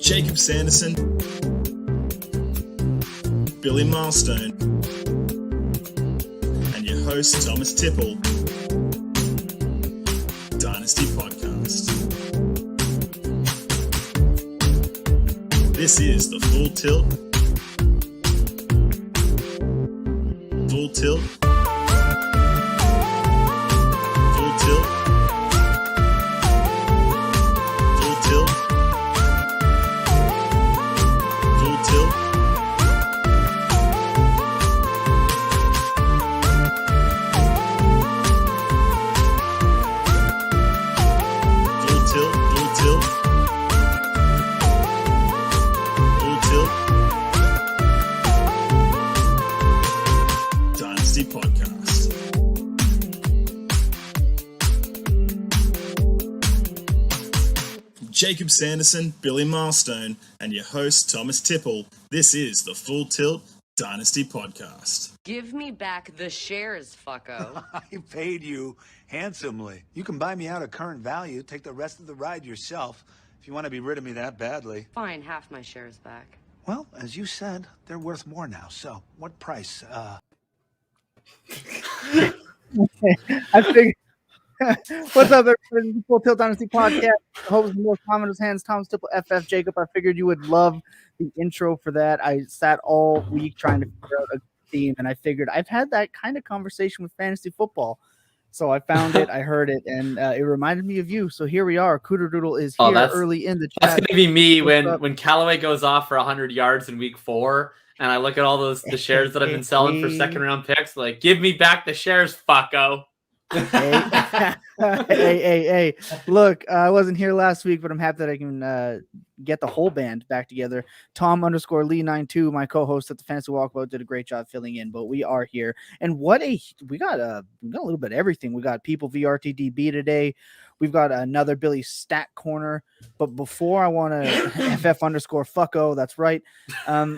Jakob Sanderson, Billy Milestone, and your host Thomas Tipple. Dynasty Podcast. This is the Full Tilt. Full Tilt. Full Tilt. Full Tilt. Full Tilt. Full Tilt. Full Tilt. Full Tilt. Dynasty Podcast. Jakob Sanderson, Billy Milestone, and your host Thomas Tipple. This is the Full Tilt Dynasty Podcast. Give me back the shares, fucko. I paid you handsomely. You can buy me out at current value, take the rest of the ride yourself, if you want to be rid of me that badly. Fine, half my shares back. Well, as you said, they're worth more now, so what price? I think. What's up, everybody? Full Tilt Dynasty Podcast. Hope the most common hands, Thomas Tipple, FF Jacob. I figured you would love the intro for that. I sat all week trying to figure out a theme, and I figured I've had that kind of conversation with fantasy football. So I found it, I heard it, and it reminded me of you. So here we are. Cooter Doodle is here early in the chat. That's gonna be me when Callaway goes off for 100 yards in week 4, and I look at all the shares that I've been selling for second round picks. Like, give me back the shares, fucko. Hey. Look, I wasn't here last week, but I'm happy that I can get the whole band back together. Tom_Lee92, my co-host at the Fantasy Walkabout, did a great job filling in, but we are here. And we got a little bit of everything. We got people via RTDB today. We've got another Billy Stat Corner. But before I want to FF_fucko, that's right.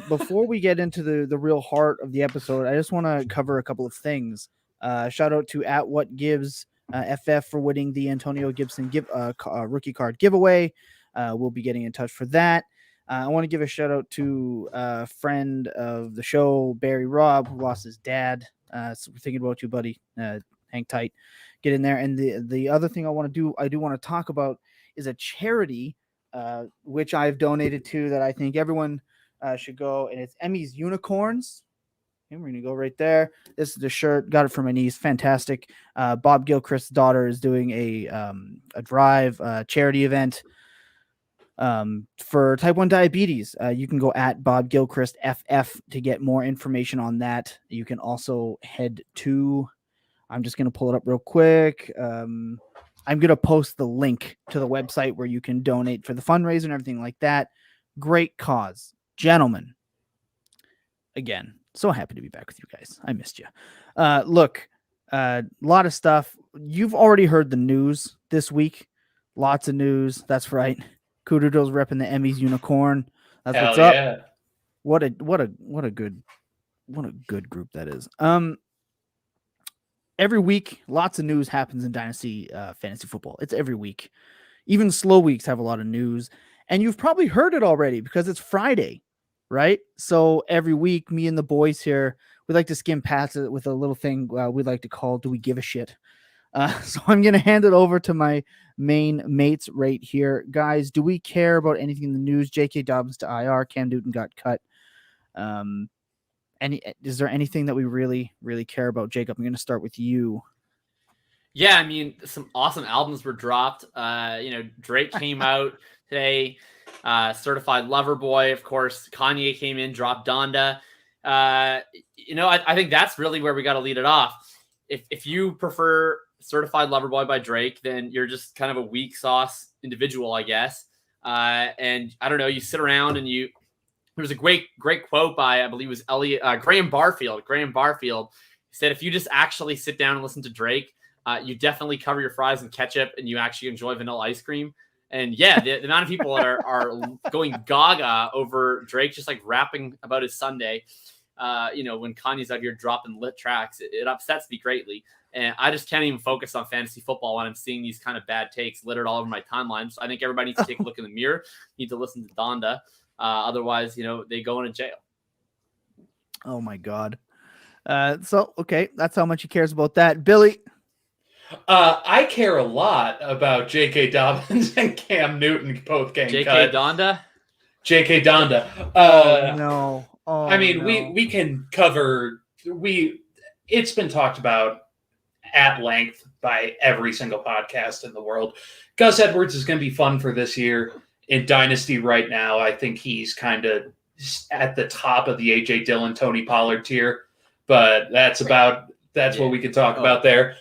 Before we get into the real heart of the episode, I just want to cover a couple of things. Shout out to @WhatGives FF for winning the Antonio Gibson rookie card giveaway. We'll be getting in touch for that. I want to give a shout out to a friend of the show, Barry Robb, who lost his dad. So we're thinking about you, buddy. Hang tight, get in there. And the other thing I do want to talk about is a charity which I've donated to that I think everyone should go, and it's Emmy's Unicorns. We're going to go right there. This is the shirt. Got it for my niece. Fantastic. Bob Gilchrist's daughter is doing a drive charity event for type 1 diabetes. You can go at Bob Gilchrist FF to get more information on that. You can also head to, I'm just going to pull it up real quick. I'm going to post the link to the website where you can donate for the fundraiser and everything like that. Great cause. Gentlemen, again, so happy to be back with you guys. I missed you. Look, a lot of stuff. You've already heard the news this week. Lots of news. That's right. Cooter Doodle's repping the Emmys Unicorn. That's what's up. Yeah. What a good group that is. Every week, lots of news happens in Dynasty fantasy football. It's every week. Even slow weeks have a lot of news. And you've probably heard it already because it's Friday. Right. So every week, me and the boys here, we like to skim past it with a little thing we like to call, do we give a shit? So I'm going to hand it over to my main mates right here. Guys, do we care about anything in the news? J.K. Dobbins to IR, Cam Newton got cut. Is there anything that we really, really care about? Jacob, I'm going to start with you. Yeah, I mean, some awesome albums were dropped. Drake came out today. Certified Lover Boy, of course. Kanye came in, dropped Donda. I think that's really where we got to lead it off. If you prefer Certified Lover Boy by Drake, then you're just kind of a weak sauce individual, I guess. And I don't know, you sit around and there was a great quote by, I believe it was Graham Barfield. Graham Barfield said, if you just actually sit down and listen to Drake, you definitely cover your fries in ketchup and you actually enjoy vanilla ice cream. And yeah, the amount of people that are going gaga over Drake, just like rapping about his Sunday. when Kanye's out here dropping lit tracks, it upsets me greatly. And I just can't even focus on fantasy football when I'm seeing these kind of bad takes littered all over my timeline. So I think everybody needs to take a look in the mirror, need to listen to Donda. Otherwise, they go into jail. Oh my God. Okay, that's how much he cares about that. Billy. I care a lot about J.K. Dobbins and Cam Newton both getting J.K. cut. Donda? J.K. Donda. No. Oh, I mean, no. we can cover it's been talked about at length by every single podcast in the world. Gus Edwards is going to be fun for this year in Dynasty right now. I think he's kind of at the top of the A.J. Dillon, Tony Pollard tier, but that's what we can talk about there.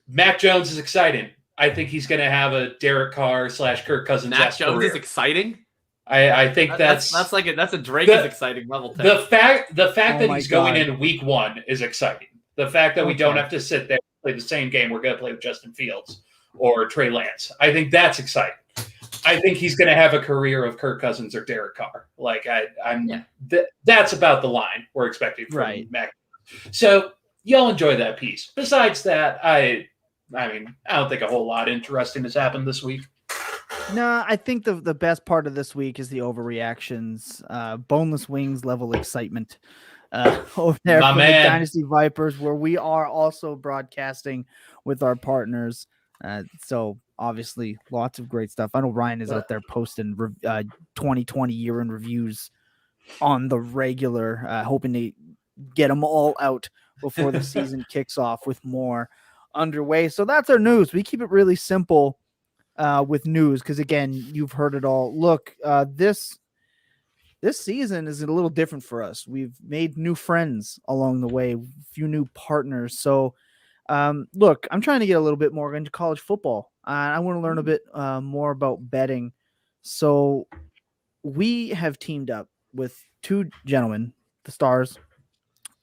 Mac Jones is exciting. I think he's going to have a Derek Carr / Kirk Cousins. Mac Jones career. is exciting. I think that's a Drake is exciting level. The fact that he's God. going in week 1 is exciting. The fact that we don't have to sit there and play the same game we're going to play with Justin Fields or Trey Lance, I think that's exciting. I think he's going to have a career of Kirk Cousins or Derek Carr. That's about the line we're expecting from Mac. So y'all enjoy that piece. Besides that, I don't think a whole lot interesting has happened this week. No, I think the best part of this week is the overreactions, boneless wings level excitement over there from the Dynasty Vipers, where we are also broadcasting with our partners. So obviously lots of great stuff. I know Ryan is out there posting 2020 year in reviews on the regular, hoping to get them all out before the season kicks off with more underway. So that's our news. We keep it really simple with news because, again, you've heard it all. Look, this season is a little different for us. We've made new friends along the way, a few new partners. So, look, I'm trying to get a little bit more into college football. I want to learn a bit more about betting. So we have teamed up with two gentlemen, the Stars,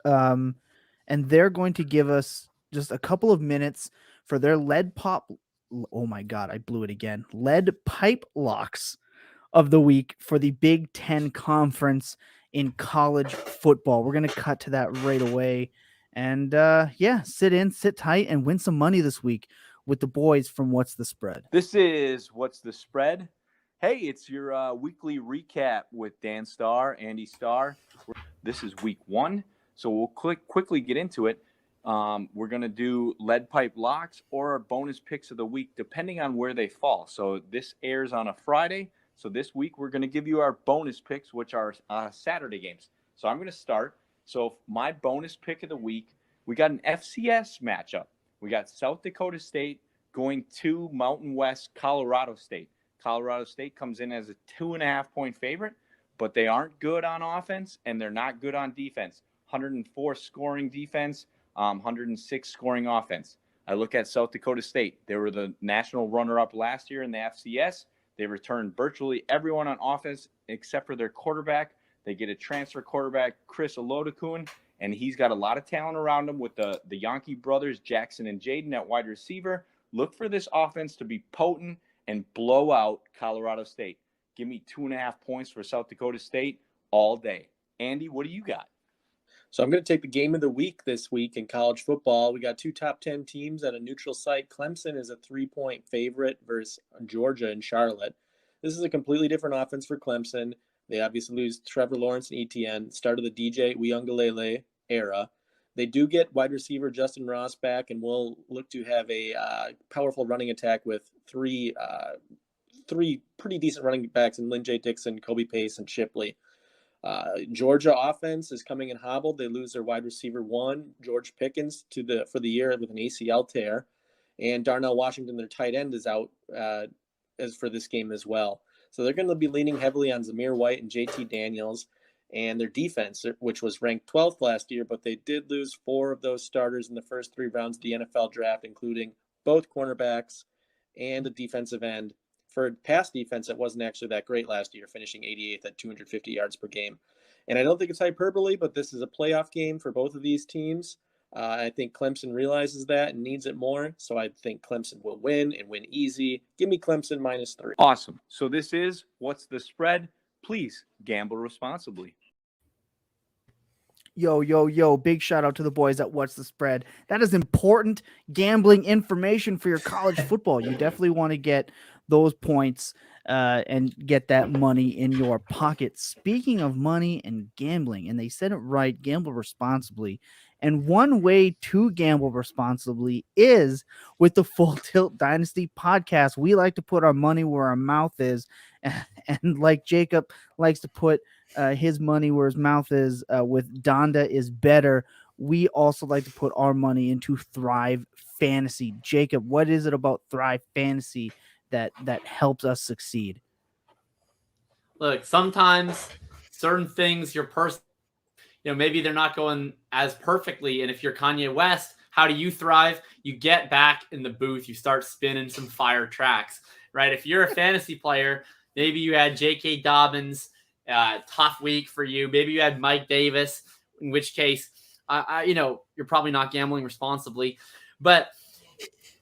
and they're going to give us just a couple of minutes for their lead pipe locks of the week for the Big Ten Conference in college football. We're going to cut to that right away. And sit tight and win some money this week with the boys from What's the Spread. This is What's the Spread. Hey, it's your weekly recap with Dan Starr, Andy Starr. This is week 1, so we'll quickly get into it. We're going to do lead pipe locks or our bonus picks of the week, depending on where they fall. So this airs on a Friday. So this week, we're going to give you our bonus picks, which are Saturday games. So I'm going to start. So my bonus pick of the week, we got an FCS matchup. We got South Dakota State going to Mountain West Colorado State. Colorado State comes in as a 2.5-point favorite, but they aren't good on offense and they're not good on defense. 104 scoring defense, 106 scoring offense. I look at South Dakota State. They were the national runner-up last year in the FCS. They returned virtually everyone on offense except for their quarterback. They get a transfer quarterback, Chris Olodokun, and he's got a lot of talent around him with the Yankee brothers, Jackson and Jaden at wide receiver. Look for this offense to be potent and blow out Colorado State. Give me 2.5 points for South Dakota State all day. Andy, what do you got? So I'm going to take the game of the week this week in college football. We got two top 10 teams at a neutral site. Clemson is a 3-point favorite versus Georgia and Charlotte. This is a completely different offense for Clemson. They obviously lose Trevor Lawrence and ETN, start of the DJ Uiagalelei era. They do get wide receiver Justin Ross back, and will look to have a powerful running attack with three pretty decent running backs in Lynn J. Dixon, Kobe Pace, and Shipley. Georgia offense is coming in hobbled. They lose their wide receiver one, George Pickens, for the year with an ACL tear, and Darnell Washington, their tight end, is out as for this game as well. So they're going to be leaning heavily on Zamir White and JT Daniels, and their defense, which was ranked 12th last year, but they did lose 4 of those starters in the first 3 rounds of the NFL draft, including both cornerbacks and a defensive end. For pass defense, it wasn't actually that great last year, finishing 88th at 250 yards per game. And I don't think it's hyperbole, but this is a playoff game for both of these teams. I think Clemson realizes that and needs it more. So I think Clemson will win and win easy. Give me Clemson -3. Awesome. So this is What's the Spread. Please gamble responsibly. Yo. Big shout out to the boys at What's the Spread. That is important gambling information for your college football. You definitely want to get those points and get that money in your pocket. Speaking of money and gambling, and they said it right, gamble responsibly. And one way to gamble responsibly is with the Full Tilt Dynasty podcast. We like to put our money where our mouth is. And like Jacob likes to put his money where his mouth is with Donda is better, we also like to put our money into Thrive Fantasy. Jacob, what is it about Thrive Fantasy that helps us succeed? Look, sometimes certain things your person, maybe they're not going as perfectly. And if you're Kanye West, how do you thrive? You get back in the booth, you start spinning some fire tracks, right? If you're a fantasy player, maybe you had J.K. Dobbins, tough week for you. Maybe you had Mike Davis, in which case, you're probably not gambling responsibly. But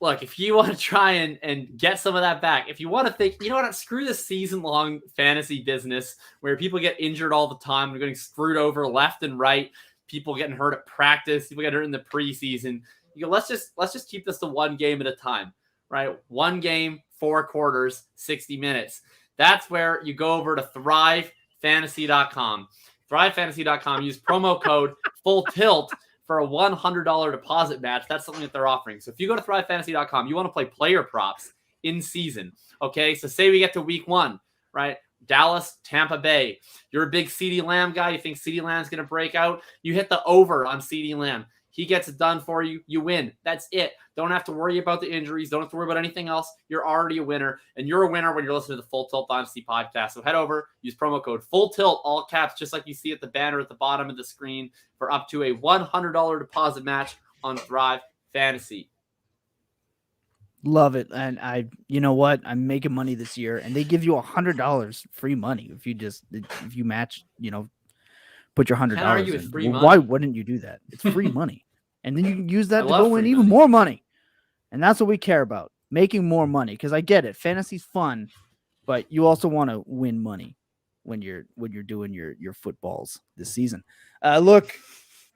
look, if you want to try and get some of that back, if you want to think, you know what, screw this season-long fantasy business where people get injured all the time, they're getting screwed over left and right, people getting hurt at practice, people get hurt in the preseason. Let's just keep this to one game at a time, right? One game, 4 quarters, 60 minutes. That's where you go over to thrivefantasy.com. Thrivefantasy.com. Use promo code FULLTILT for a $100 deposit match. That's something that they're offering. So if you go to thrivefantasy.com, you want to play player props in season. Okay, so say we get to week 1, right? Dallas, Tampa Bay. You're a big CeeDee Lamb guy. You think CeeDee Lamb's going to break out? You hit the over on CeeDee Lamb. He gets it done for you. You win. That's it. Don't have to worry about the injuries. Don't have to worry about anything else. You're already a winner, and you're a winner when you're listening to the Full Tilt Dynasty podcast. So head over, use promo code FULLTILT, all caps, just like you see at the banner at the bottom of the screen, for up to a $100 deposit match on Thrive Fantasy. Love it. And you know what? I'm making money this year, and they give you $100 free money if you match, put your $100 in. Free money? Why wouldn't you do that? It's free money. And then you can use that to go win even money. more money. And that's what we care about, making more money. Because I get it, fantasy's fun, but you also want to win money when you're doing your footballs this season. Look,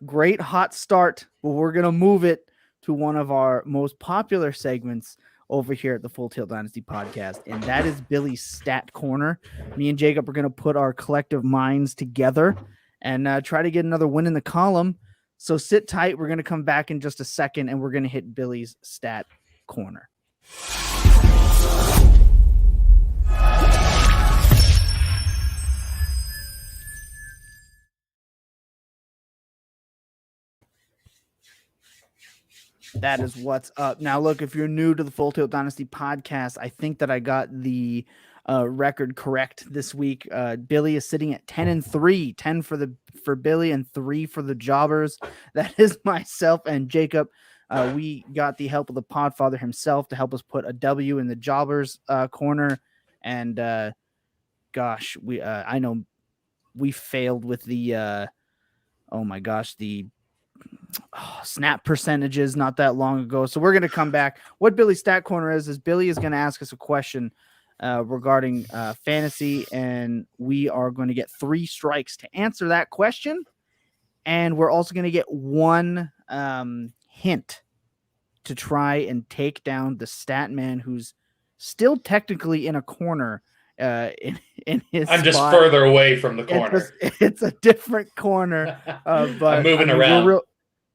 great hot start, but we're gonna move it to one of our most popular segments over here at the Full Tilt Dynasty podcast, and that is Billy's Stat Corner. Me and Jacob are gonna put our collective minds together and try to get another win in the column. So sit tight. We're going to come back in just a second, and we're going to hit Billy's Stat Corner. That is what's up. Now, look, if you're new to the Full Tilt Dynasty podcast, I think that I got the record correct this week. Billy is sitting at 10-3, 10 for Billy and 3 for the jobbers. That is myself and Jacob. We got the help of the Podfather himself to help us put a W in the jobbers corner. And gosh, I know we failed with the snap percentages not that long ago. So we're going to come back. What Billy's Stat Corner is Billy is going to ask us a question regarding fantasy, and we are going to get 3 strikes to answer that question. And we're also going to get 1 hint to try and take down the stat man who's still technically in a corner in his I'm just spot. further away from the corner. It's a different corner. But I'm moving around.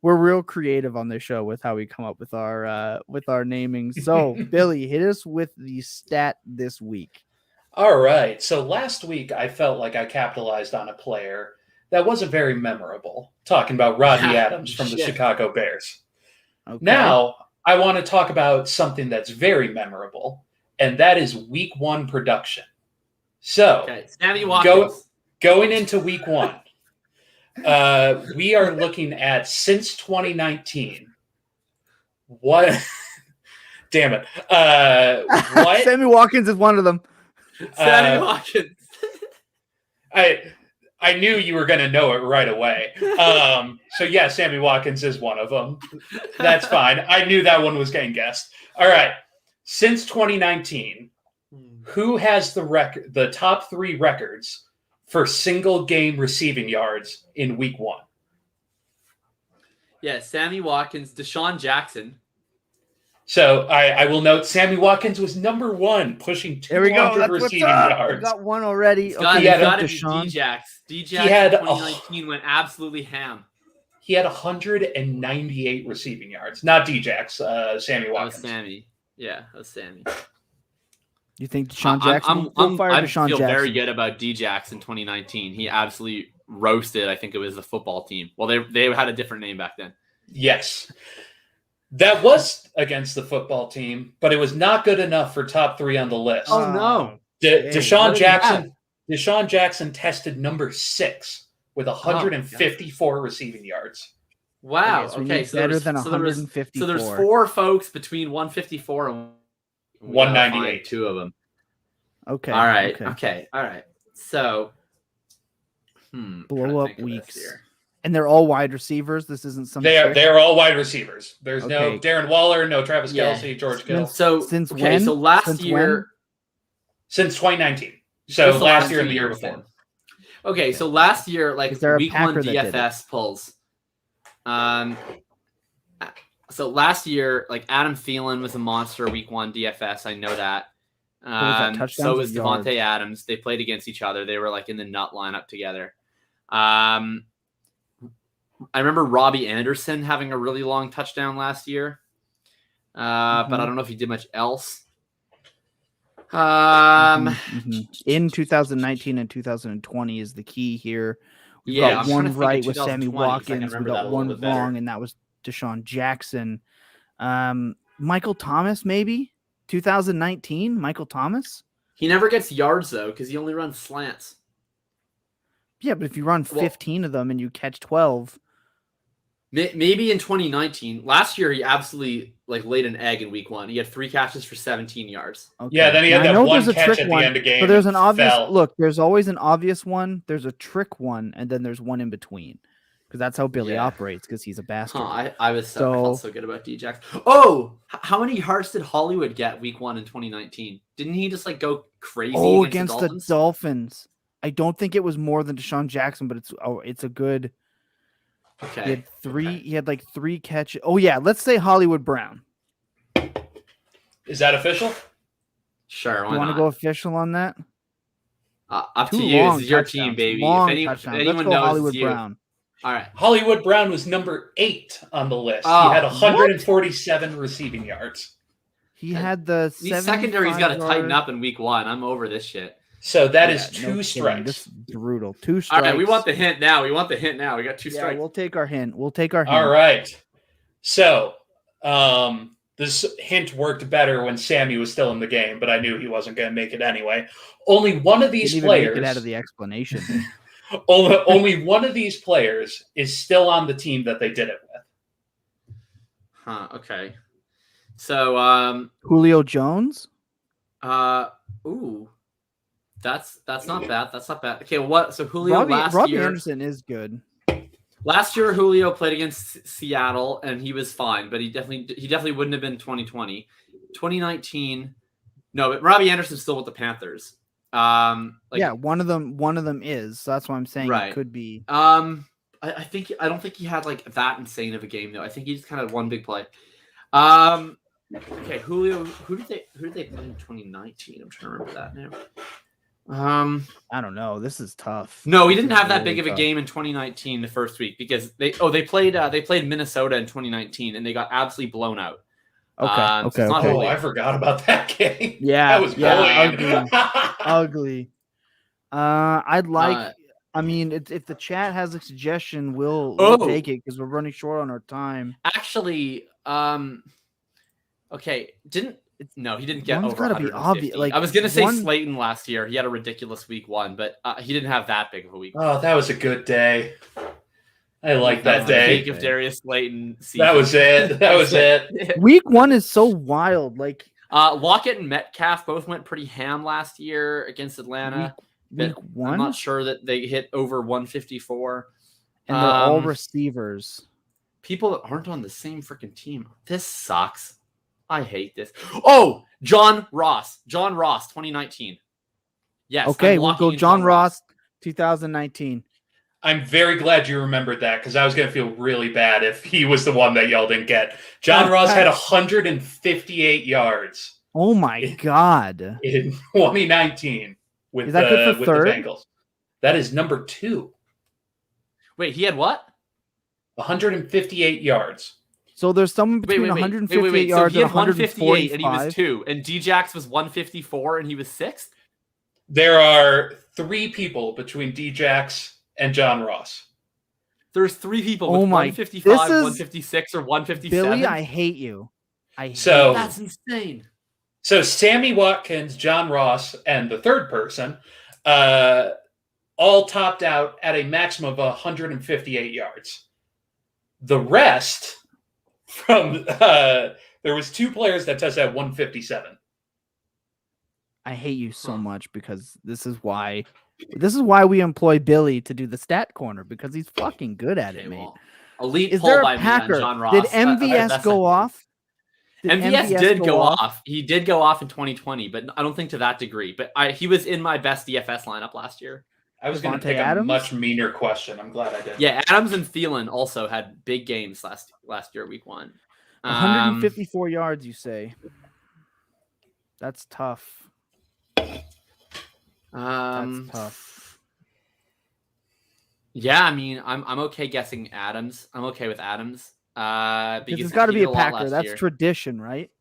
We're real creative on this show with how we come up with our naming. So, Billy, hit us with the stat this week. All right. So last week, I felt like I capitalized on a player that wasn't very memorable. Talking about Rodney Adams from the Chicago Bears. Okay. Now, I want to talk about something that's very memorable, and that is week 1 production. So, Sammy Watkins. Going into week 1. We are looking at since 2019. What? Damn it. What? Sammy Watkins is one of them. Sammy Watkins. I knew you were going to know it right away. So yeah, Sammy Watkins is one of them. That's fine. I knew that one was getting guessed. All right. Since 2019, who has the top 3 records for single game receiving yards in week 1? Yeah, Sammy Watkins, Deshaun Jackson. So I will note Sammy Watkins was number 1, pushing 200 There we go. That's what's receiving up. yards. We got one already. He's got, he had got to be Deshaun. D-Jax. D-Jax He had in 2019 went absolutely ham. He had 198 receiving yards. Not D-Jax, Sammy That was Watkins. Sammy. Yeah, that was Sammy. You think Deshaun Jackson? I feel very good about D-Jax in 2019. He absolutely roasted, I think it was the football team. Well, they had a different name back then. Yes. That was against the football team, but it was not good enough for top 3 on the list. Oh, no. Deshaun Jackson tested number 6 with 154 receiving yards. Wow. Okay, so better than 154. So there's 4 folks between 154 and 198. 2 of them. Okay. All right. Okay. All right. So, blow up weeks. And they're all wide receivers. This isn't some. They're all wide receivers. There's no Darren Waller, no Travis Kelce, George Kittle. So since when? So last year, since 2019. So last year and the year before. Okay, so last year, like week 1 DFS pulls. So last year, like Adam Thielen was a monster week 1 DFS. I know that. So was Devontae Adams. They played against each other. They were like in the nut lineup together. I remember Robbie Anderson having a really long touchdown last year, but I don't know if he did much else. In 2019 and 2020 is the key here. We got one right with Sammy Watkins. We got one wrong, and that was Deshaun Jackson. Michael Thomas, maybe 2019. Michael Thomas. He never gets yards though because he only runs slants. Yeah, but if you run 15 of them and you catch 12. Maybe in 2019. Last year, he absolutely laid an egg in week 1. He had 3 catches for 17 yards. Okay. Yeah, then he had that one catch at the end of the game. So there's an obvious look. There's always an obvious one. There's a trick one, and then there's one in between. Because that's how Billy operates. Because he's a bastard. I felt so good about D-Jax. Oh, how many yards did Hollywood get week 1 in 2019? Didn't he just go crazy? Against the Dolphins? I don't think it was more than Deshaun Jackson, but it's a good. Okay. He had 3. He had 3 catches. Oh yeah, let's say Hollywood Brown. Is that official? Sure. You want to go official on that? Up to you. This is your team, baby. If anyone knows, Hollywood it's you. Brown. All right. Hollywood Brown was number 8 on the list. He had 147 receiving yards. He had the secondary's got to tighten up in week 1. I'm over this shit. So that is 2 strikes. This is brutal. 2 strikes. All right, we want the hint now. We got 2 strikes. We'll take our hint. All right. So this hint worked better when Sammy was still in the game, but I knew he wasn't going to make it anyway. Only one of these players. Make it out of the explanation. only one of these players is still on the team that they did it with. Okay. So Julio Jones? Ooh. That's not bad. That's not bad. Okay, so Julio Robbie Anderson is good. Last year Julio played against Seattle and he was fine, but he definitely wouldn't have been 2020. 2019. No, but Robbie Anderson's still with the Panthers. One of them is. So that's why I'm saying it could be. I don't think he had that insane of a game though. I think he just kind of one big play. Okay, Julio. Who did they play in 2019? I'm trying to remember that now. I don't know. This is tough. No, he didn't have that big of a game in 2019 the first week because they played Minnesota in 2019 and they got absolutely blown out. Okay. I forgot about that game. Yeah, that was ugly. I'd like. I mean, if the chat has a suggestion, we'll take it because we're running short on our time. Actually, okay, he didn't get over 150. Obvious. I was gonna say Slayton last year. He had a ridiculous week 1, but he didn't have that big of a week. Oh, that was a good day. I like that day. The peak of Darius Slayton. That was it. That was it. Week 1 is so wild. Lockett and Metcalf both went pretty ham last year against Atlanta. Week 1? I'm not sure that they hit over 154. And they're all receivers. People that aren't on the same freaking team. This sucks. I hate this. Oh, John Ross, 2019. Yes. Okay, we'll go John Ross, 2019. I'm very glad you remembered that because I was going to feel really bad if he was the one that y'all didn't get. John Ross had 158 yards. Oh my God. In 2019 with, Is that good for with third? the Bengals. That is number 2. Wait, he had what? 158 yards. So there's someone between 158 yards so he and had 158 and he 145. was 2, and Djax was 154 and he was 6th? There are 3 people between Djax and John Ross. There's 3 people Oh with my- 155, this is- 156, or 157. Billy, I hate you. I hate So- you. That's insane. So Sammy Watkins, John Ross, and the third person all topped out at a maximum of 158 yards. The rest from there was 2 players that tested at 157. I hate you so much because this is why we employ Billy to do the stat corner because he's fucking good at it, Okay, mate. well, elite Is pull there by a me Packer? on John Ross. Did MVS That's go off? Did MVS did go off. He did go off in 2020, but I don't think to that degree. But he was in my best DFS lineup last year. I was going to Devontae pick Adams? a much meaner question. I'm glad I did. Yeah, Adams and Thielen also had big games last year, week 1. 154 yards, you say? That's tough. That's tough. Yeah, I mean, I'm okay guessing Adams. I'm okay with Adams. Because Because it's got to he be did a lot Packer. last That's year. tradition, right?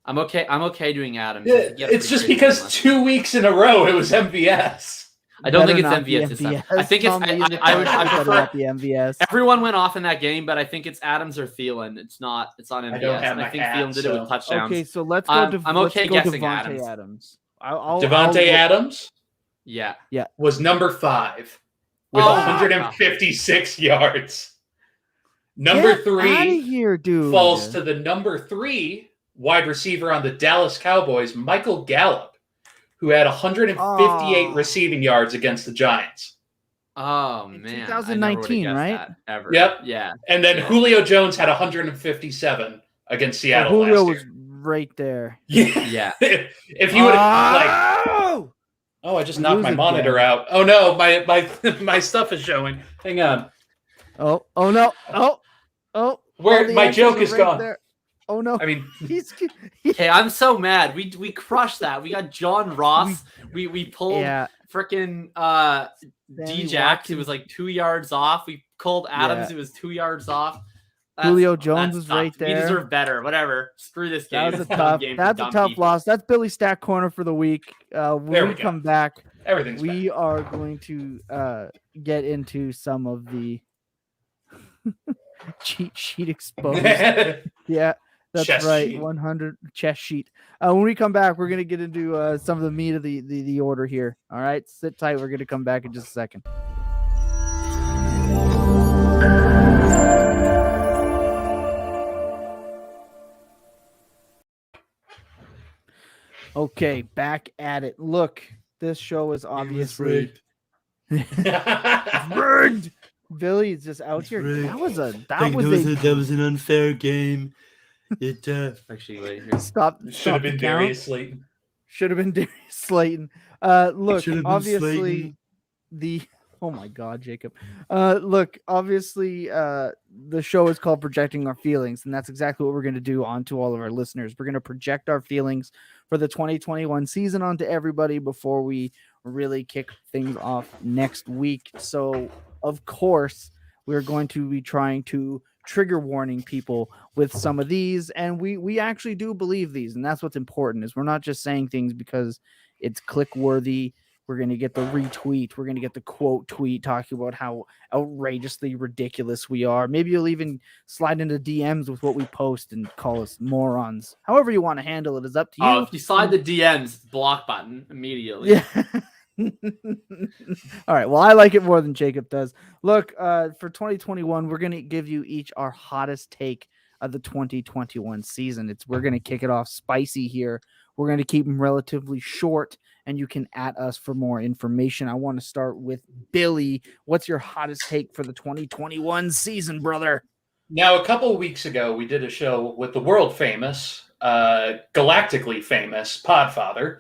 I'm okay doing Adams. Yeah, He had a it's pretty just great because game last year. 2 weeks in a row it was MVS. I don't think Better it's not be MVS this time. I think Tom Lee in the I would Packers, better prefer. not be MVS. Everyone went off in that game, but I think it's Adams or Thielen. It's on MVS. don't have And I my think hat, Thielen did it so- with touchdowns. Okay, so let's go. I'm okay let's go guessing Devontae Adams. Adams. Devontae Adams Yeah. was number 5 with Oh, 156 yards. Number Get outta 3 here, dude. falls to the number 3 wide receiver on the Dallas Cowboys, Michael Gallup, who had 158 Oh. receiving yards against the Giants. Oh In man. 2019, I never would've right? guessed that, ever. Yep. Yeah. And then Yeah. Julio Jones had 157 against So Seattle Julio last was year. right there. Yeah. Yeah. If you would have Oh! oh, I just We knocked lose my again. monitor out. Oh no, my stuff is showing. Hang on. Oh no! Oh! Where all the my answers joke are is right gone. there. Oh no! I mean, He's Hey, I'm so mad. We crushed that. We got John Ross. We pulled yeah. freaking Sammy Djax. It Watkins. was like 2 yards off. We called Adams. Yeah. It was 2 yards off. Julio Jones was tough. right We there. deserve better. Whatever. Screw this game. That was a It's dumb tough. game for That's a dumb tough people. loss. That's Billy's stat corner for the week. When There we we go. come back, everything's we are going to get into some of the cheat sheet exposed. back. Yeah, that's Chess right. sheet. 100 chess sheet. When we come back, we're gonna get into some of the meat of the order here. All right, sit tight. We're gonna come back in just a second. Okay, back at it. Look, this show is obviously rigged. Billy is just out here. rigged. That was a That was an unfair game. It Actually, wait here. stop. Should have been Darius Slayton. Should have been Darius Slayton. Look, should have been obviously Slayton. the oh my god, Jacob. Look, obviously the show is called Projecting Our Feelings, and that's exactly what we're going to do onto all of our listeners. We're going to project our feelings for the 2021 season onto everybody before we really kick things off next week. So, of course, we're going to be trying to trigger warning people with some of these, and we actually do believe these, and that's what's important. Is we're not just saying things because it's click worthy. We're going to get the retweet. We're going to get the quote tweet talking about how outrageously ridiculous we are. Maybe you'll even slide into DMs with what we post and call us morons. However you want to handle it is up to you. Oh, if you slide the DMs, block button immediately. Yeah. All right. Well, I like it more than Jacob does. Look, for 2021, we're going to give you each our hottest take of the 2021 season. We're going to kick it off spicy here. We're going to keep them relatively short, and you can at us for more information. I want to start with Billy. What's your hottest take for the 2021 season, brother? Now, a couple of weeks ago, we did a show with the world famous, galactically famous Podfather.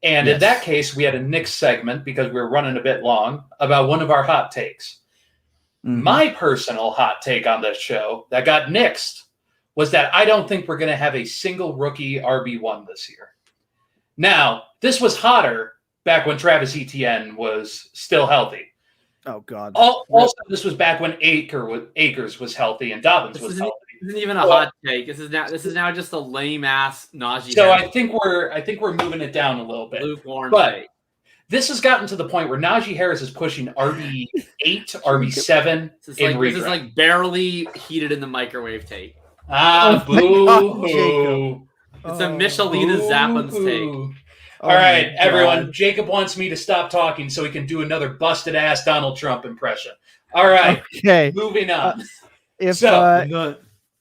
And in Yes. that case, we had a Knicks segment because we were running a bit long about one of our hot takes. My personal hot take on this show that got nixed was that I don't think we're going to have a single rookie RB1 this year. Now, this was hotter back when Travis Etienne was still healthy. Oh, God. Also, this was back when Akers was healthy and Dobbins was healthy. This isn't even a hot take. This is now just a lame ass Najee. So Harris. I think we're moving it down a little bit. Lukewarm But take. this has gotten to the point where Najee Harris is pushing RB8, RB7 This in is redraft. like barely heated in the microwave take. Ah, Oh my God, boo. It's a Michelina Zappins take. All right, my everyone. God. Jacob wants me to stop talking so he can do another busted ass Donald Trump impression. All right, Okay. moving on. If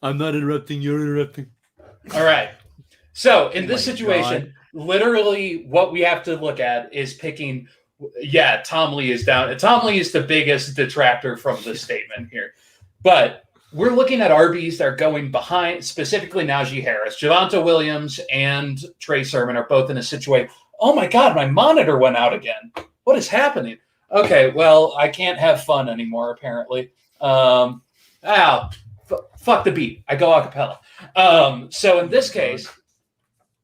I'm not interrupting. You're interrupting. All right. So in this my situation, literally what we have to look at is picking. Yeah, Tom Lee is down. Tom Lee is the biggest detractor from this statement here. But we're looking at RBs that are going behind, specifically Najee Harris. Javonte Williams and Trey Sermon are both in a situation. Oh my God, my monitor went out again. What is happening? Okay, well, I can't have fun anymore, apparently. Fuck the beat. I go a cappella. So in this case,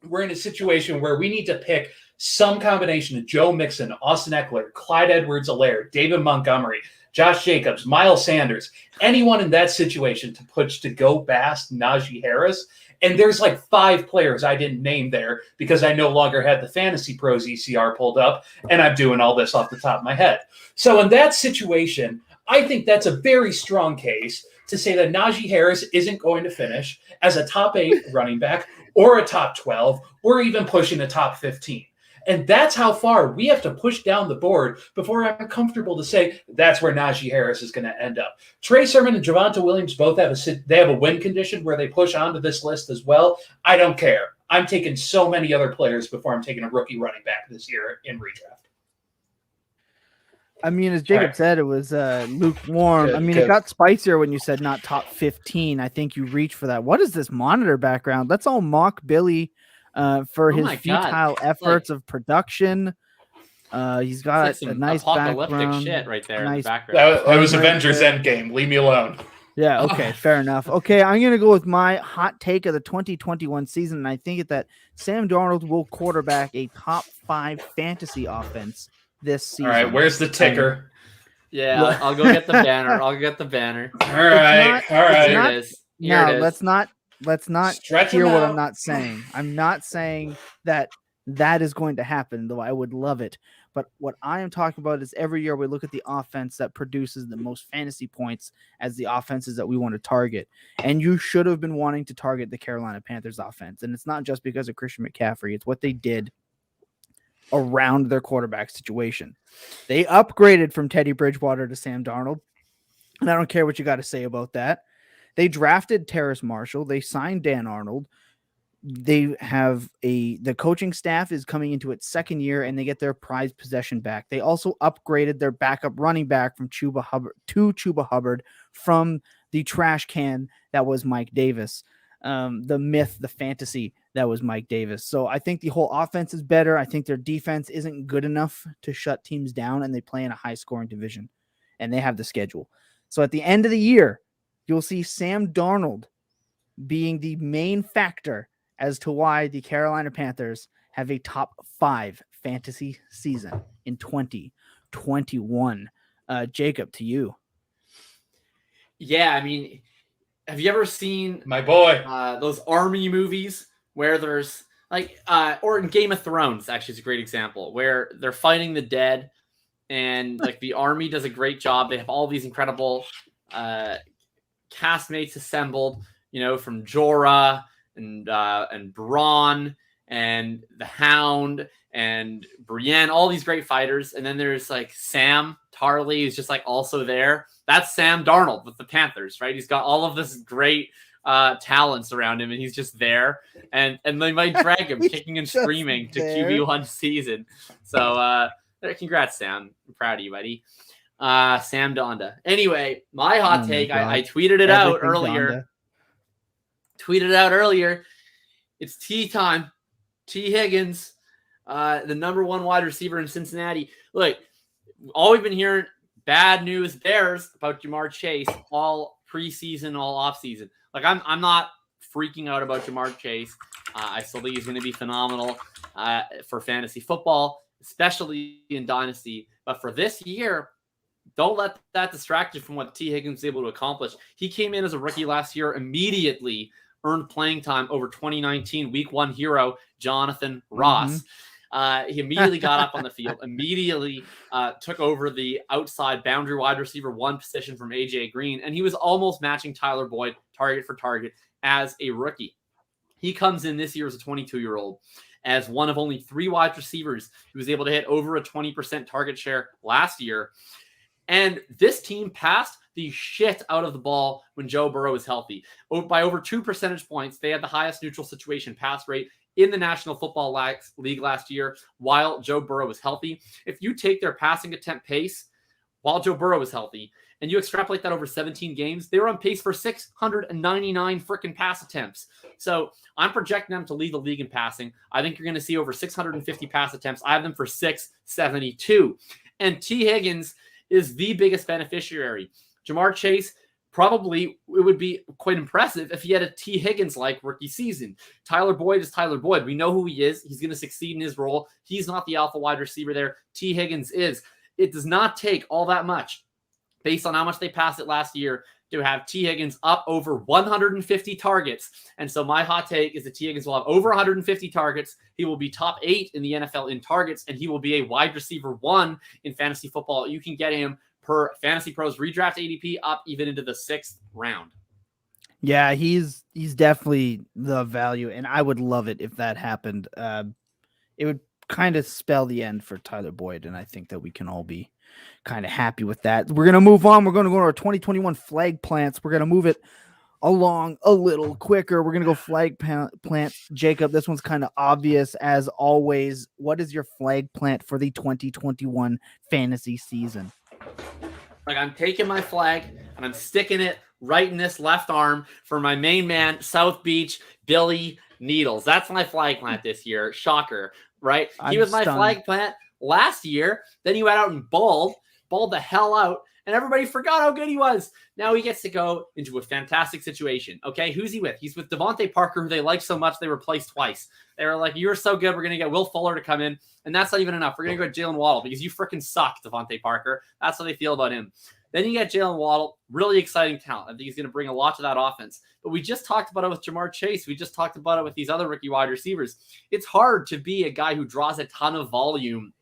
we're in a situation where we need to pick some combination of Joe Mixon, Austin Eckler, Clyde Edwards-Helaire, David Montgomery, Josh Jacobs, Miles Sanders, anyone in that situation to push to go past Najee Harris. And there's like 5 players I didn't name there because I no longer had the Fantasy Pros ECR pulled up, and I'm doing all this off the top of my head. So in that situation, I think that's a very strong case to say that Najee Harris isn't going to finish as a top 8 running back or a top 12 or even pushing a top 15. And that's how far we have to push down the board before I'm comfortable to say that's where Najee Harris is going to end up. Trey Sermon and Javonte Williams both have a win condition where they push onto this list as well. I don't care. I'm taking so many other players before I'm taking a rookie running back this year in redraft. I mean, as Jacob said, it was lukewarm. Good, I mean, good. it got spicier when you said not top 15. I think you reached for that. What is this monitor background? Let's all mock Billy for his my God. futile efforts of production. He's got It's like a some nice apocalyptic background. shit right there in the nice- background. That was Right Avengers there. Endgame. Leave me alone. Yeah, okay, fair enough. Okay, I'm going to go with my hot take of the 2021 season, and I think that Sam Darnold will quarterback a top 5 fantasy offense this season. All right, where's the ticker? Yeah, I'll go get the banner. All right. Here it is. Here No, it is. let's not Stretch hear him what out. I'm not saying. I'm not saying that is going to happen, though I would love it. But what I am talking about is every year we look at the offense that produces the most fantasy points as the offenses that we want to target. And you should have been wanting to target the Carolina Panthers offense. And it's not just because of Christian McCaffrey. It's what they did around their quarterback situation. They upgraded from Teddy Bridgewater to Sam Darnold. And I don't care what you got to say about that. They drafted Terrace Marshall. They signed Dan Arnold. They have the coaching staff is coming into its second year, and they get their prized possession back. They also upgraded their backup running back from Chuba Hubbard from the trash can that was Mike Davis, the myth, the fantasy that was Mike Davis. So I think the whole offense is better. I think their defense isn't good enough to shut teams down, and they play in a high-scoring division, and they have the schedule. So at the end of the year, you'll see Sam Darnold being the main factor as to why the Carolina Panthers have a top 5 fantasy season in 2021. Jacob, to you. Yeah, I mean, have you ever seen My boy. those army movies where there's like, or in Game of Thrones, actually, is a great example where they're fighting the dead, and like the army does a great job. They have all these incredible castmates assembled, you know, from Jorah and Braun and the Hound and Brienne, all these great fighters. And then there's like Sam Tarley, who's just like also there. That's Sam Darnold with the Panthers, right? He's got all of this great talents around him, and he's just there. And they might drag him kicking and screaming to QB1 season. So congrats, Sam. I'm proud of you, buddy. Sam Donda. Anyway, my hot take, I tweeted it out earlier. It's T time. T Higgins, the number 1 wide receiver in Cincinnati. Look, all we've been hearing bad news bears about Jamar Chase all preseason, all offseason. Like, I'm not freaking out about Jamar Chase. I still think he's going to be phenomenal for fantasy football, especially in Dynasty. But for this year, don't let that distract you from what T. Higgins was able to accomplish. He came in as a rookie last year, immediately earned playing time over 2019 Week 1 hero Jonathan Ross. He immediately got up on the field, immediately took over the outside boundary wide receiver 1 position from A.J. Green, and he was almost matching Tyler Boyd target for target as a rookie. He comes in this year as a 22-year-old as one of only 3 wide receivers who was able to hit over a 20% target share last year. And this team passed the shit out of the ball when Joe Burrow was healthy. By over 2 percentage points, they had the highest neutral situation pass rate in the National Football League last year while Joe Burrow was healthy. If you take their passing attempt pace while Joe Burrow was healthy and you extrapolate that over 17 games, they were on pace for 699 freaking pass attempts. So I'm projecting them to lead the league in passing. I think you're going to see over 650 pass attempts. I have them for 672. And T. Higgins is the biggest beneficiary. Jamar Chase, probably it would be quite impressive if he had a T. Higgins-like rookie season. Tyler Boyd is Tyler Boyd. We know who he is. He's going to succeed in his role. He's not the alpha wide receiver there. T. Higgins is. It does not take all that much, based on how much they passed it last year, to have T. Higgins up over 150 targets. And so my hot take is that T. Higgins will have over 150 targets. He will be top 8 in the NFL in targets, and he will be a wide receiver 1 in fantasy football. You can get him per Fantasy Pros redraft ADP up even into the 6th round. Yeah, he's definitely the value, and I would love it if that happened. It would kind of spell the end for Tyler Boyd, and I think that we can all be kind of happy with that. We're going to move on. We're going to go to our 2021 flag plants. We're going to move it along a little quicker. We're going to go flag plants. Jacob, this one's kind of obvious as always. What is your flag plant for the 2021 fantasy season? Like, I'm taking my flag and I'm sticking it right in this left arm for my main man, South Beach, Billy Needles. That's my flag plant this year. Shocker, right? He was my flag plant last year. Then he went out and balled the hell out, and everybody forgot how good he was. Now he gets to go into a fantastic situation. Okay, who's he with? He's with Devontae Parker, who they like so much they replaced twice. They were like, you're so good, we're going to get Will Fuller to come in, and that's not even enough. We're going to go Jalen Waddle because you freaking suck, Devontae Parker. That's how they feel about him. Then you get Jalen Waddle, really exciting talent. I think he's going to bring a lot to that offense. But we just talked about it with Jamar Chase. We just talked about it with these other rookie wide receivers. It's hard to be a guy who draws a ton of volume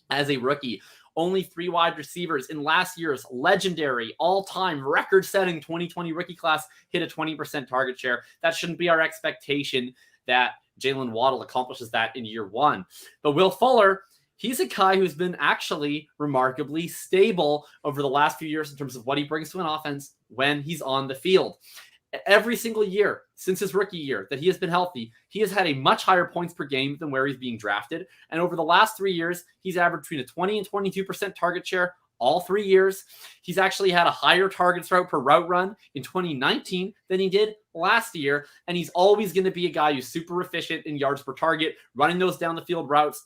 as a rookie. Only 3 wide receivers in last year's legendary, all-time, record-setting 2020 rookie class hit a 20% target share. That shouldn't be our expectation that Jalen Waddle accomplishes that in year 1. But Will Fuller, he's a guy who's been actually remarkably stable over the last few years in terms of what he brings to an offense when he's on the field. Every single year since his rookie year that he has been healthy, he has had a much higher points per game than where he's being drafted. And over the last 3 years, he's averaged between a 20 and 22% target share all 3 years. He's actually had a higher targets route per route run in 2019 than he did last year. And he's always going to be a guy who's super efficient in yards per target, running those down the field routes,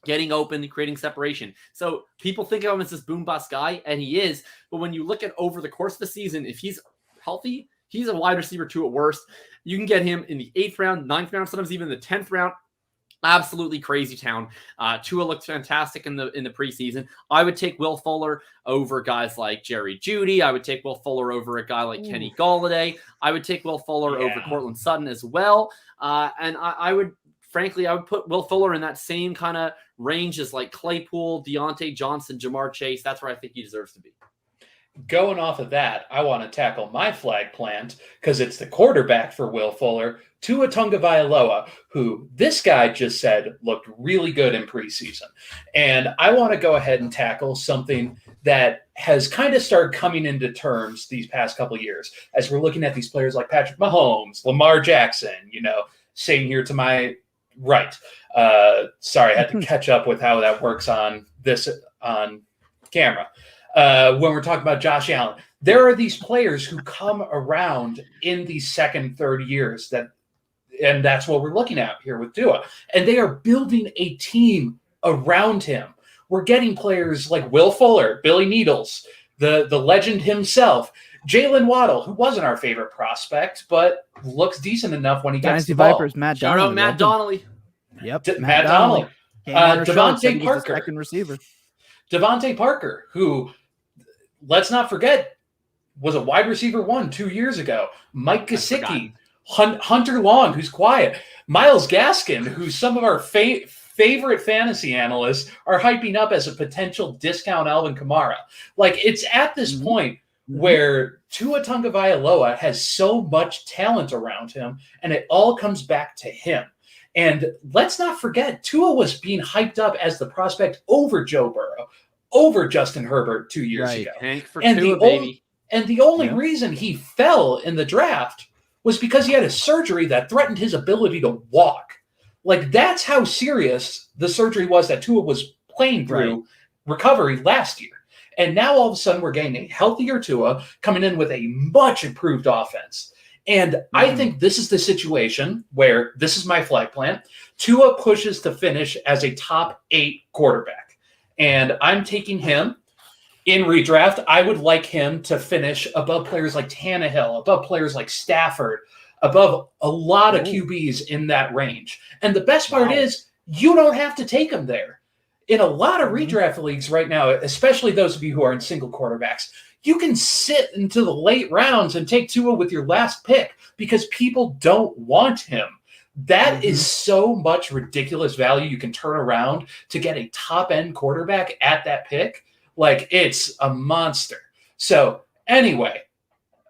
getting open, creating separation. So people think of him as this boom bust guy, and he is. But when you look at over the course of the season, if he's healthy, he's a wide receiver 2 at worst. You can get him in the 8th round, 9th round, sometimes even the 10th round. Absolutely crazy town. Tua looked fantastic in the preseason. I would take Will Fuller over guys like Jerry Jeudy. I would take Will Fuller over a guy like Kenny Golladay. I would take Will Fuller over Cortland Sutton as well. And I would put Will Fuller in that same kind of range as like Claypool, Deontay Johnson, Jamar Chase. That's where I think he deserves to be. Going off of that, I want to tackle my flag plant because it's the quarterback for Will Fuller, Tua Tagovailoa, who this guy just said looked really good in preseason. And I want to go ahead and tackle something that has kind of started coming into terms these past couple of years as we're looking at these players like Patrick Mahomes, Lamar Jackson, sitting here to my right. Sorry, I had to catch up with how that works on camera. When we're talking about Josh Allen, there are these players who come around in the second, third years and that's what we're looking at here with Tua. And they are building a team around him. We're getting players like Will Fuller, Billy Needles, the legend himself, Jalen Waddle, who wasn't our favorite prospect, but looks decent enough when he gets Dynasty the ball. Vipers, Matt Shout Donnelly. out Matt Donnelly. Yep, Matt Donnelly. Came on our show and said Devontae he was the Parker. second receiver. Devontae Parker, who, let's not forget, was a wide receiver 1 2 years ago. Mike Gesicki, Hunter Long, who's quiet. Myles Gaskin, who some of our favorite fantasy analysts are hyping up as a potential discount Alvin Kamara. Like, it's at this point where Tua Tagovailoa has so much talent around him, and it all comes back to him. And let's not forget, Tua was being hyped up as the prospect over Joe Burrow, over Justin Herbert 2 years ago. Hank for And Tua, baby. And the only reason he fell in the draft was because he had a surgery that threatened his ability to walk. Like, that's how serious the surgery was that Tua was playing through recovery last year. And now all of a sudden we're getting a healthier Tua coming in with a much improved offense. And I think this is the situation where this is my flag plant. Tua pushes to finish as a top 8 quarterback. And I'm taking him in redraft. I would like him to finish above players like Tannehill, above players like Stafford, above a lot of QBs in that range. And the best part is you don't have to take him there. In a lot of redraft leagues right now, especially those of you who are in single quarterbacks, you can sit into the late rounds and take Tua with your last pick because people don't want him. That is so much ridiculous value you can turn around to get a top-end quarterback at that pick. Like, it's a monster. So, anyway,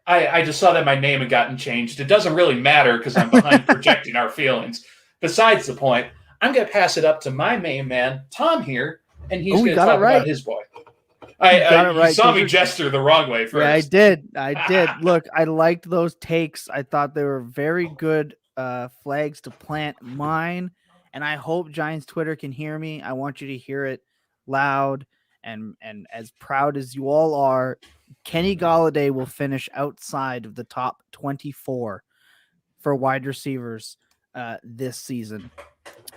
I just saw that my name had gotten changed. It doesn't really matter because I'm behind projecting our feelings. Besides the point, I'm going to pass it up to my main man, Tom, here, and he's going to talk about his boy. You saw me gesture the wrong way first. Yeah, I did. Look, I liked those takes. I thought they were very good flags to plant mine, and I hope Giants Twitter can hear me. I want you to hear it loud and as proud as you all are. Kenny Golladay will finish outside of the top 24 for wide receivers this season.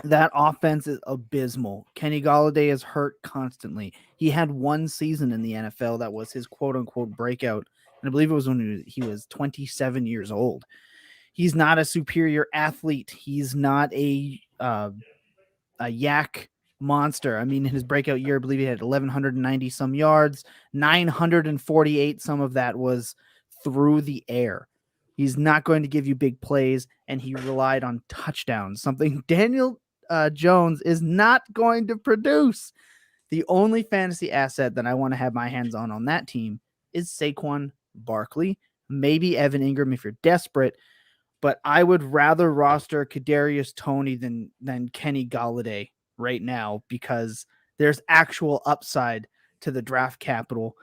That offense is abysmal. Kenny Golladay is hurt constantly. He had one season in the NFL that was his quote-unquote breakout, and I believe it was when he was 27 years old. He's not a superior athlete. He's not a yak monster. I mean, in his breakout year, I believe he had 1,190 some yards, 948. Some of that was through the air. He's not going to give you big plays, and he relied on touchdowns, something Daniel Jones is not going to produce. The only fantasy asset that I want to have my hands on that team is Saquon Barkley, maybe Evan Ingram if you're desperate, but I would rather roster Kadarius Toney than Kenny Golladay right now because there's actual upside to the draft capital.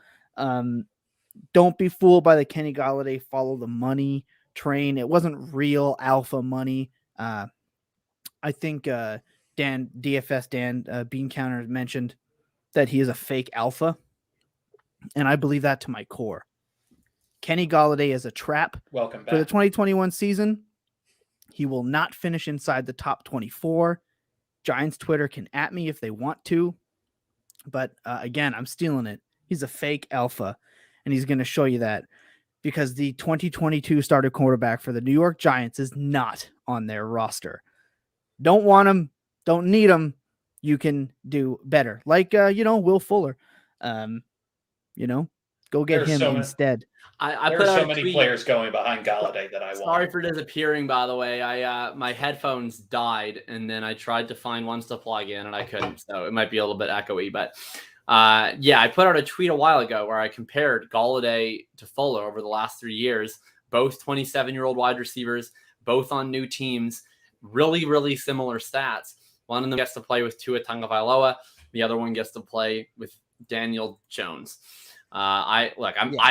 Don't be fooled by the Kenny Golladay follow the money train. It wasn't real alpha money. I think DFS Dan Bean Counter mentioned that he is a fake alpha, and I believe that to my core. Kenny Golladay is a trap. Welcome back. For the 2021 season, he will not finish inside the top 24. Giants Twitter can at me if they want to, but again, I'm stealing it. He's a fake alpha, and he's going to show you that because the 2022 starter quarterback for the New York Giants is not on their roster. Don't want him. Don't need him. You can do better. Like, Will Fuller. Go get him instead. I put so many players going behind Golladay that I want. Sorry for disappearing, by the way. My headphones died, and then I tried to find ones to plug in, and I couldn't. So it might be a little bit echoey, but I put out a tweet a while ago where I compared Golladay to Fuller over the last 3 years, both 27-year-old wide receivers, both on new teams, really, really similar stats. One of them gets to play with Tua Tagovailoa. The other one gets to play with Daniel Jones. I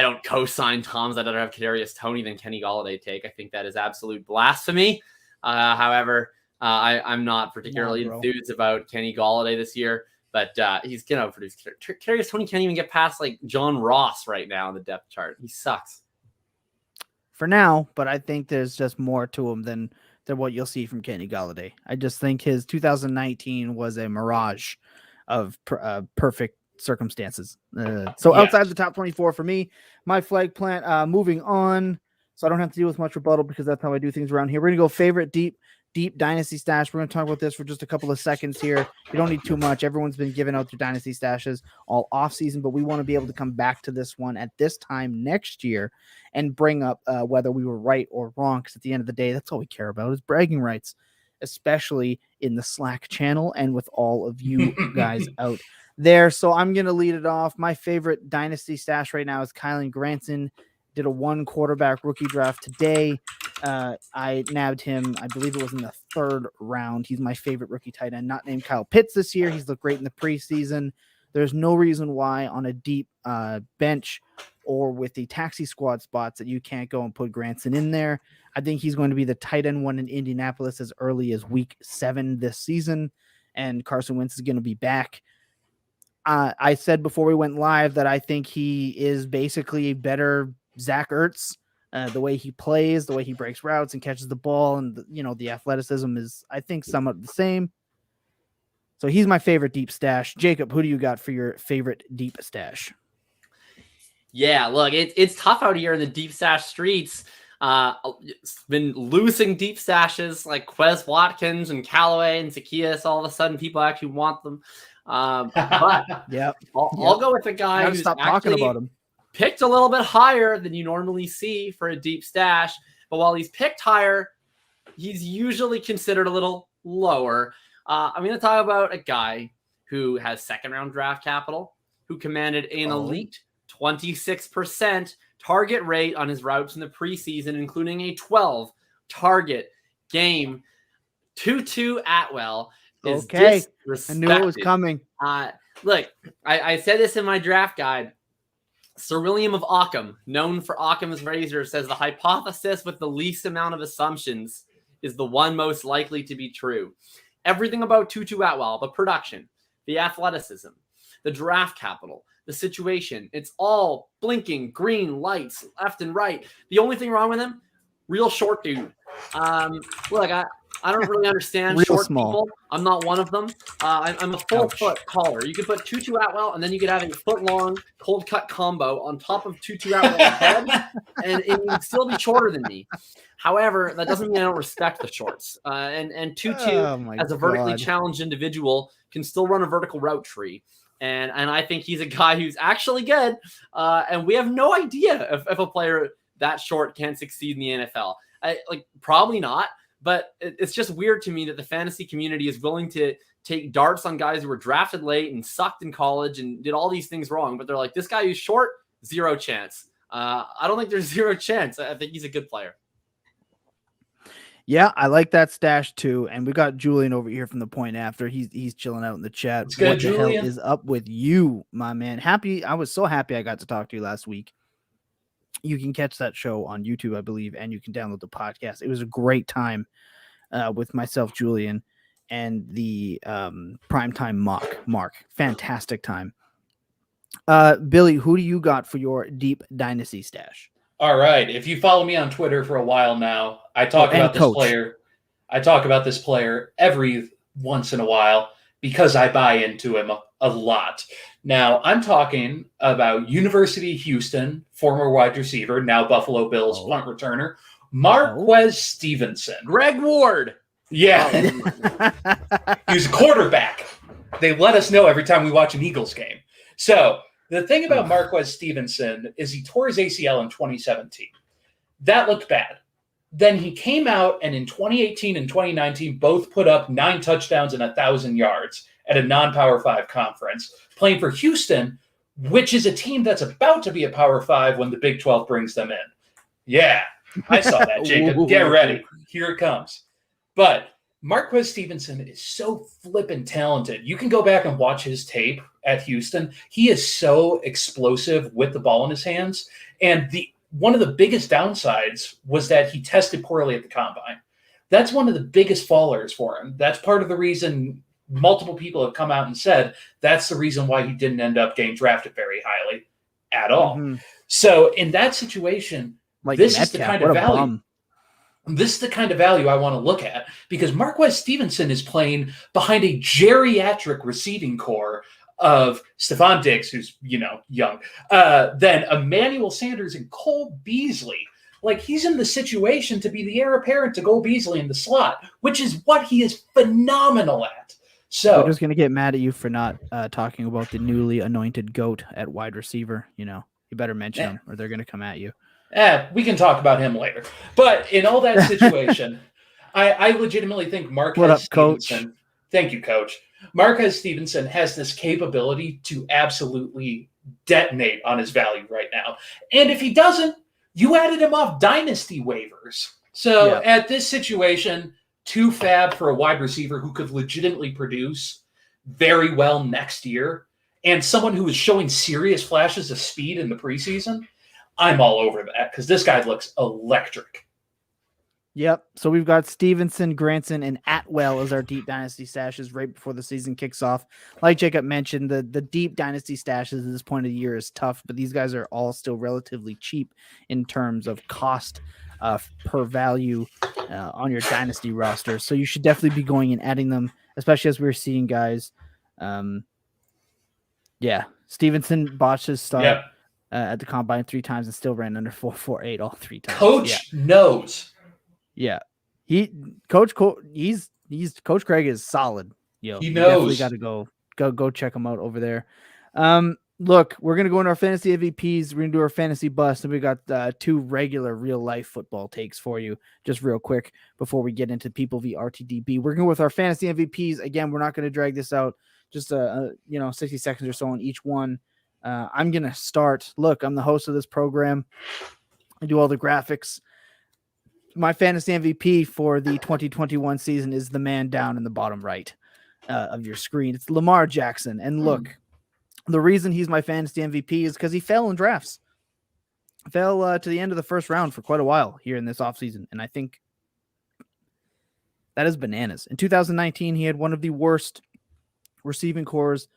don't co-sign Tom's. I'd rather have Kadarius Toney than Kenny Golladay take. I think that is absolute blasphemy. However, I'm not particularly enthused about Kenny Golladay this year, but he's going to produce. Kadarius Toney can't even get past like John Ross right now in the depth chart. He sucks. For now, but I think there's just more to him than what you'll see from Kenny Golladay. I just think his 2019 was a mirage of perfect circumstances. So outside the top 24 for me, my flag plant, moving on. So I don't have to deal with much rebuttal because that's how I do things around here. We're going to go favorite deep dynasty stash. We're going to talk about this for just a couple of seconds here. You don't need too much. Everyone's been giving out their dynasty stashes all off season, but we want to be able to come back to this one at this time next year and bring up whether we were right or wrong. Because at the end of the day, that's all we care about is bragging rights, especially in the Slack channel and with all of you guys out there. So I'm going to lead it off. My favorite dynasty stash right now is Kylan Granson. Did a 1 quarterback rookie draft today. I nabbed him, I believe it was in the 3rd round. He's my favorite rookie tight end, not named Kyle Pitts this year. He's looked great in the preseason. There's no reason why on a deep bench or with the taxi squad spots that you can't go and put Granson in there. I think he's going to be the tight end one in Indianapolis as early as week 7 this season, and Carson Wentz is going to be back. I said before we went live that I think he is basically a better Zach Ertz, the way he plays, the way he breaks routes and catches the ball, and the athleticism is, I think, somewhat the same. So he's my favorite deep stash. Jacob, who do you got for your favorite deep stash? Yeah, look, it's tough out here in the deep stash streets. Been losing deep stashes like Quez Watkins and Callaway and Zacchaeus. All of a sudden, people actually want them. But I'll go with a guy who's stop talking about him. Picked a little bit higher than you normally see for a deep stash, but while he's picked higher, he's usually considered a little lower. I'm going to talk about a guy who has 2nd-round draft capital, who commanded an elite 26% target rate on his routes in the preseason, including a 12 target game. Tutu Atwell is disrespected. I knew it was coming. Look, I said this in my draft guide. Sir William of Ockham, known for Occam's razor, says the hypothesis with the least amount of assumptions is the one most likely to be true. Everything about Tutu Atwell, the production, the athleticism, the draft capital, the situation, it's all blinking green lights left and right. The only thing wrong with him, real short dude. Look, I don't really understand short people. I'm not one of them. I'm a full foot caller. You could put Tutu Atwell, and then you could have a foot-long cold cut combo on top of Tutu Atwell's head, and it would still be shorter than me. However, that doesn't mean I don't respect the shorts. And Tutu, as a vertically challenged individual, can still run a vertical route tree. And I think he's a guy who's actually good. And we have no idea if a player that short can succeed in the NFL. Probably not. But it's just weird to me that the fantasy community is willing to take darts on guys who were drafted late and sucked in college and did all these things wrong. But they're like, this guy who's short, 0 chance. I don't think there's 0 chance. I think he's a good player. Yeah, I like that stash too. And we got Julian over here from the point after. He's chilling out in the chat. It's good, what the Julian. hell is up with you, my man? I was so happy I got to talk to you last week. You can catch that show on YouTube, I believe, and you can download the podcast. It was a great time with myself, Julian, and the primetime Mark. Fantastic time. Billy, who do you got for your deep dynasty stash? All right. If you follow me on Twitter for a while now, I talk about this player. I talk about this player every once in a while because I buy into him a lot. Now, I'm talking about University of Houston, former wide receiver, now Buffalo Bills punt returner, Marquez Stevenson. Greg Ward. Yeah. He was a quarterback. They let us know every time we watch an Eagles game. So the thing about Marquez Stevenson is he tore his ACL in 2017. That looked bad. Then he came out and in 2018 and 2019 both put up 9 touchdowns and 1,000 yards at a non-Power 5 conference, playing for Houston, which is a team that's about to be a Power 5 when the Big 12 brings them in. Yeah, I saw that, Jacob. Get ready. Here it comes. But Marquez Stevenson is so flippin' talented. You can go back and watch his tape at Houston. He is so explosive with the ball in his hands. And one of the biggest downsides was that he tested poorly at the combine. That's one of the biggest fallers for him. That's part of the reason multiple people have come out and said that's the reason why he didn't end up getting drafted very highly at all. Mm-hmm. So in that situation, this is the kind of value. This is the kind of value I want to look at because Marquez Stevenson is playing behind a geriatric receiving core of Stephon Diggs, who's, young, then Emmanuel Sanders and Cole Beasley. Like, he's in the situation to be the heir apparent to Cole Beasley in the slot, which is what he is phenomenal at. So we're just going to get mad at you for not talking about the newly anointed GOAT at wide receiver. You better mention him or they're going to come at you. We can talk about him later. But in all that situation, I legitimately think Marquez Stevenson. Coach? Thank you, Coach. Marquez Stevenson has this capability to absolutely detonate on his value right now. And if he doesn't, you added him off Dynasty waivers. So at this situation, too fab for a wide receiver who could legitimately produce very well next year, and someone who is showing serious flashes of speed in the preseason, I'm all over that because this guy looks electric. Yep. So we've got Stevenson, Granson, and Atwell as our deep dynasty stashes right before the season kicks off. Like Jacob mentioned, the deep dynasty stashes at this point of the year is tough, but these guys are all still relatively cheap in terms of cost per value on your dynasty roster. So you should definitely be going and adding them, especially as we're seeing guys. Stevenson botched his start at the combine 3 times and still ran under 4.48 all 3 times. Coach knows. Yeah, Coach Craig is solid. He knows. You definitely got to go check him out over there. Look, we're gonna go into our fantasy MVPs. We're gonna do our fantasy bust, and we got 2 regular real life football takes for you, just real quick before we get into people v RTDB. We're going with our fantasy MVPs again. We're not going to drag this out. Just 60 seconds or so on each one. I'm gonna start. Look, I'm the host of this program. I do all the graphics. My fantasy MVP for the 2021 season is the man down in the bottom right of your screen. It's Lamar Jackson. And look, the reason he's my fantasy MVP is because he fell in drafts. Fell to the end of the first round for quite a while here in this offseason. And I think that is bananas. In 2019, he had one of the worst receiving cores,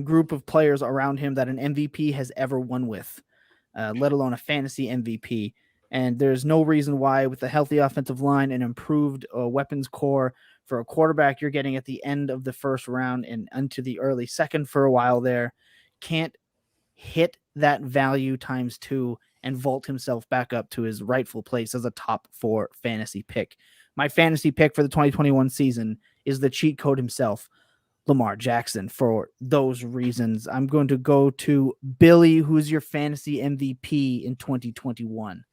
group of players around him that an MVP has ever won with, let alone a fantasy MVP. And there's no reason why, with a healthy offensive line and improved weapons core for a quarterback you're getting at the end of the first round and into the early second for a while there, can't hit that value times 2 and vault himself back up to his rightful place as a top 4 fantasy pick. My fantasy pick for the 2021 season is the cheat code himself, Lamar Jackson. For those reasons, I'm going to go to Billy, who's your fantasy MVP in 2021.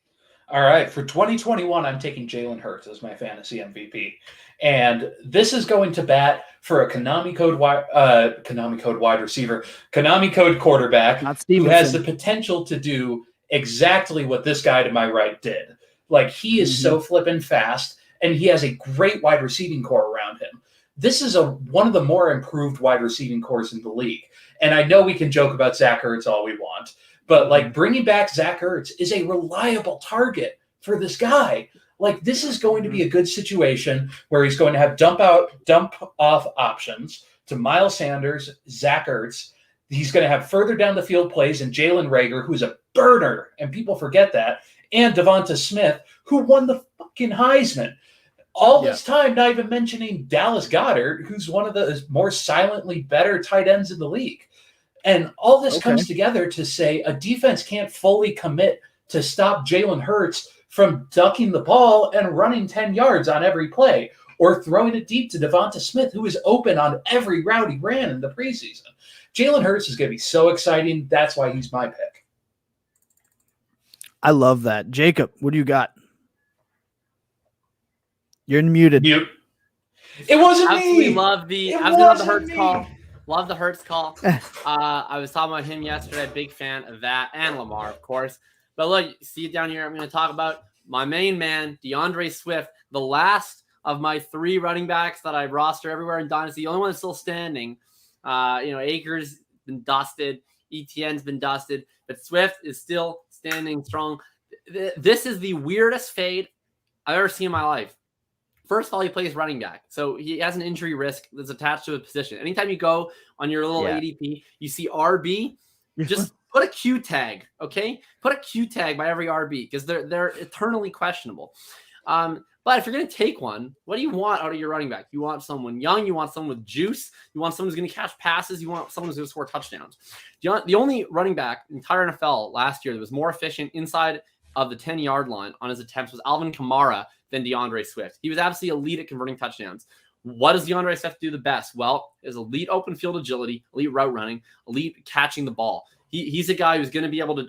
All right, for 2021, I'm taking Jalen Hurts as my fantasy MVP, and this is going to bat for a Konami code wide receiver, Konami code quarterback, who has the potential to do exactly what this guy to my right did. Like, he is so flippin' fast, and he has a great wide receiving core around him. This is one of the more improved wide receiving cores in the league, and I know we can joke about Zach Ertz all we want. But, like, bringing back Zach Ertz is a reliable target for this guy. Like, this is going to be a good situation where he's going to have dump off options to Myles Sanders, Zach Ertz. He's going to have further down the field plays in Jalen Reagor, who's a burner, and people forget that, and Devonta Smith, who won the fucking Heisman. All this time, not even mentioning Dallas Goedert, who's one of the more silently better tight ends in the league. And all this comes together to say a defense can't fully commit to stop Jalen Hurts from ducking the ball and running 10 yards on every play, or throwing it deep to Devonta Smith, who is open on every route he ran in the preseason. Jalen Hurts is going to be so exciting. That's why he's my pick. I love that. Jacob, what do you got? You're muted. Mute. It wasn't Absolutely me. Love the Hurts call. Love the Hurts call. I was talking about him yesterday. Big fan of that, and Lamar, of course. But look, see it down here. I'm going to talk about my main man, DeAndre Swift, the last of my 3 running backs that I roster everywhere in Dynasty. The only one that's still standing. Akers been dusted. ETN's been dusted. But Swift is still standing strong. This is the weirdest fade I've ever seen in my life. First of all, he plays running back, so he has an injury risk that's attached to a position. Anytime you go on your little ADP, you see RB, just put a Q tag, okay? Put a Q tag by every RB because they're eternally questionable. But if you're going to take one, what do you want out of your running back? You want someone young. You want someone with juice. You want someone who's going to catch passes. You want someone who's going to score touchdowns. The only running back in the entire NFL last year that was more efficient inside of the 10-yard line on his attempts was Alvin Kamara than DeAndre Swift. He was absolutely elite at converting touchdowns. What does DeAndre Swift do the best? Well, is elite open field agility, elite route running, elite catching the ball. He's a guy who's going to be able to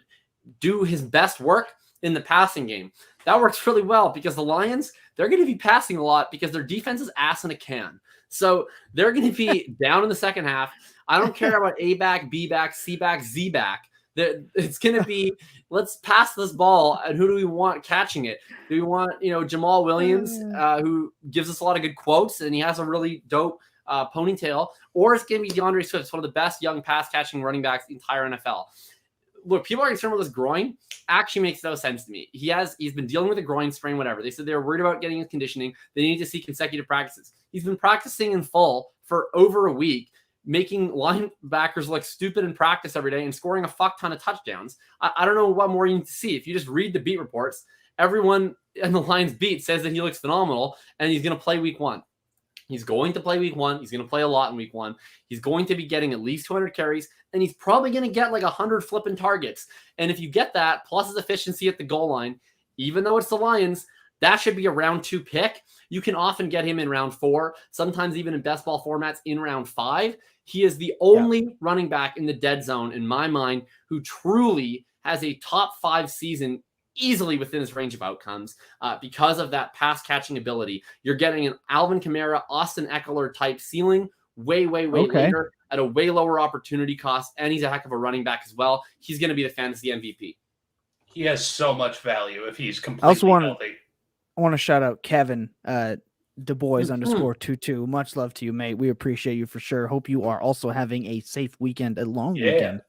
do his best work in the passing game. That works really well because the Lions, they're going to be passing a lot because their defense is ass in a can. So they're going to be down in the second half. I don't care about A back, B back, C back, Z back. It's going to be, let's pass this ball, and who do we want catching it? Do we want, Jamal Williams, who gives us a lot of good quotes, and he has a really dope ponytail, or it's going to be DeAndre Swift, one of the best young pass-catching running backs in the entire NFL. Look, people are concerned with his groin. Actually makes no sense to me. He's been dealing with a groin sprain, whatever. They said they were worried about getting his conditioning. They need to see consecutive practices. He's been practicing in full for over a week, making linebackers look stupid in practice every day and scoring a fuck ton of touchdowns. I don't know what more you need to see. If you just read the beat reports, everyone in the Lions beat says that he looks phenomenal and he's going to play week 1. He's going to play week 1. He's going to play a lot in week 1. He's going to be getting at least 200 carries, and he's probably going to get like 100 flipping targets. And if you get that, plus his efficiency at the goal line, even though it's the Lions, that should be a round 2 pick. You can often get him in round 4, sometimes even in best ball formats in round 5. He is the only running back in the dead zone, in my mind, who truly has a top 5 season easily within his range of outcomes because of that pass catching ability. You're getting an Alvin Kamara, Austin Eckler type ceiling way later at a way lower opportunity cost. And he's a heck of a running back as well. He's going to be the fantasy MVP. He has so much value if he's completely healthy. I want to shout out Kevin, DuBois _22. Much love to you, mate. We appreciate you for sure. Hope you are also having a safe weekend, a long weekend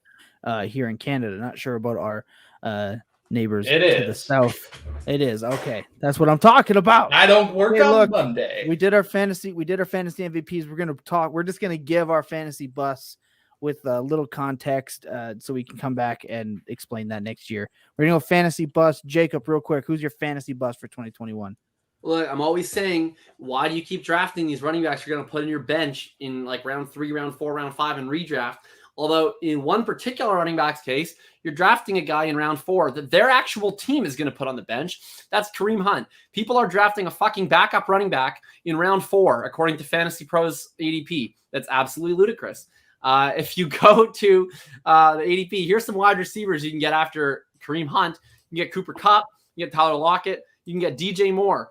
here in Canada. Not sure about our neighbors to the south. It is okay. That's what I'm talking about. I don't work on Monday. We did our fantasy MVPs. We're just gonna give our fantasy bus with a little context so we can come back and explain that next year. We're gonna go fantasy bus. Jacob, real quick, who's your fantasy bus for 2021? Look, I'm always saying, why do you keep drafting these running backs you're going to put in your bench in like round 3, round 4, round 5 and redraft? Although in one particular running back's case, you're drafting a guy in round 4 that their actual team is going to put on the bench. That's Kareem Hunt. People are drafting a fucking backup running back in round 4, according to Fantasy Pros ADP. That's absolutely ludicrous. If you go to the ADP, here's some wide receivers you can get after Kareem Hunt. You can get Cooper Kupp. You can get Tyler Lockett. You can get DJ Moore.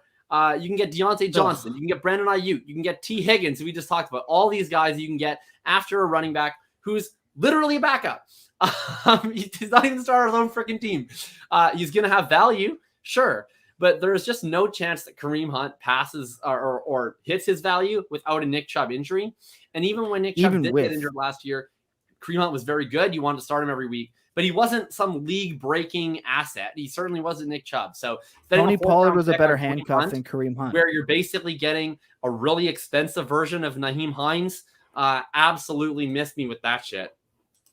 You can get Deontay Johnson. You can get Brandon Ayuk. You can get T. Higgins, who we just talked about. All these guys you can get after a running back who's literally a backup. He's not even the starter of his own freaking team. He's going to have value, sure, but there's just no chance that Kareem Hunt passes or hits his value without a Nick Chubb injury. And even when Nick Chubb did get injured last year, Kareem Hunt was very good. You wanted to start him every week. But he wasn't some league-breaking asset. He certainly wasn't Nick Chubb. So Tony Pollard was a better handcuff than Kareem Hunt. Where you're basically getting a really expensive version of Nyheim Hines. Absolutely missed me with that shit.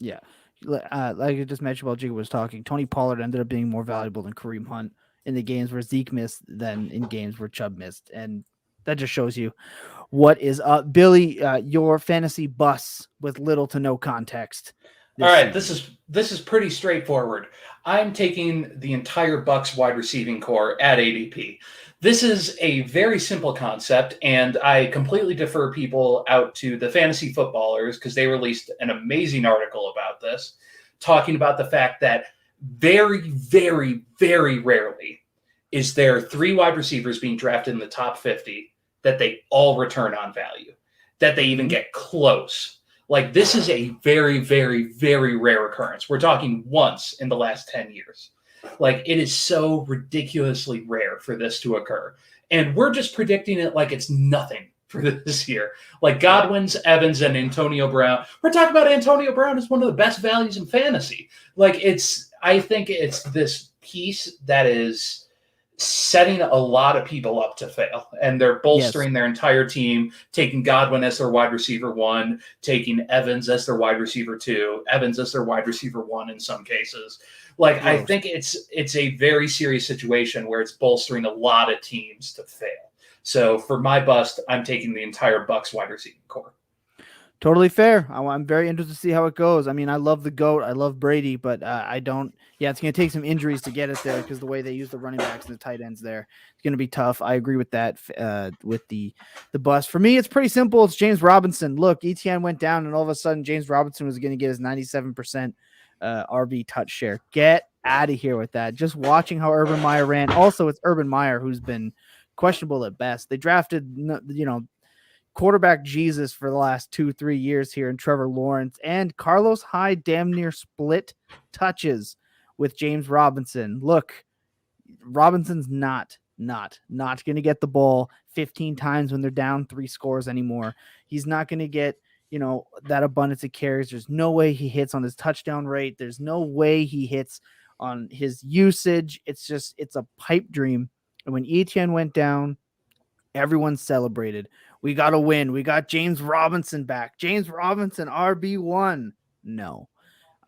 Yeah. Like I just mentioned while Jake was talking, Tony Pollard ended up being more valuable than Kareem Hunt in the games where Zeke missed than in games where Chubb missed. And that just shows you what is up. Billy, your fantasy bus with little to no context. All right, this is pretty straightforward. I'm taking the entire Bucs wide receiving core at ADP. This is a very simple concept, and I completely defer people out to the fantasy footballers because they released an amazing article about this, talking about the fact that very, very, very rarely is there 3 wide receivers being drafted in the top 50 that they all return on value, that they even get close. Like, this is a very, very, very rare occurrence. We're talking once in the last 10 years. Like, it is so ridiculously rare for this to occur. And we're just predicting it like it's nothing for this year. Like Godwin's, Evans, and Antonio Brown. We're talking about Antonio Brown as one of the best values in fantasy. Like, I think it's this piece that is setting a lot of people up to fail, and they're bolstering their entire team, taking Godwin as their wide receiver 1, taking Evans as their wide receiver 2, Evans as their wide receiver 1 in some cases. Like, I think it's a very serious situation where it's bolstering a lot of teams to fail. So for my bust, I'm taking the entire Bucs wide receiving core. Totally fair. I'm very interested to see how it goes. I mean, I love the GOAT. I love Brady, but I don't. Yeah, it's going to take some injuries to get it there because the way they use the running backs and the tight ends there, it's going to be tough. I agree with that. With the bust for me, it's pretty simple. It's James Robinson. Look, ETN went down, and all of a sudden, James Robinson was going to get his 97% RB touch share. Get out of here with that. Just watching how Urban Meyer ran. Also, it's Urban Meyer who's been questionable at best. They drafted, quarterback Jesus for the last 2-3 years here in Trevor Lawrence, and Carlos Hyde damn near split touches with James Robinson. Look, Robinson's not going to get the ball 15 times when they're down 3 scores anymore. He's not going to get, that abundance of carries. There's no way he hits on his touchdown rate. There's no way he hits on his usage. It's a pipe dream. And when Etienne went down, everyone celebrated. We got a win. We got James Robinson back. James Robinson, RB1. No,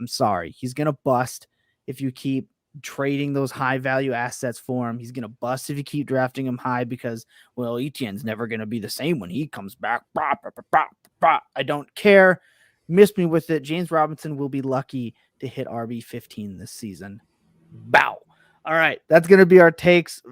I'm sorry. He's going to bust if you keep trading those high value assets for him. He's going to bust if you keep drafting him high because, well, Etienne's never going to be the same when he comes back. I don't care. Miss me with it. James Robinson will be lucky to hit RB15 this season. Bow. All right. That's going to be our takes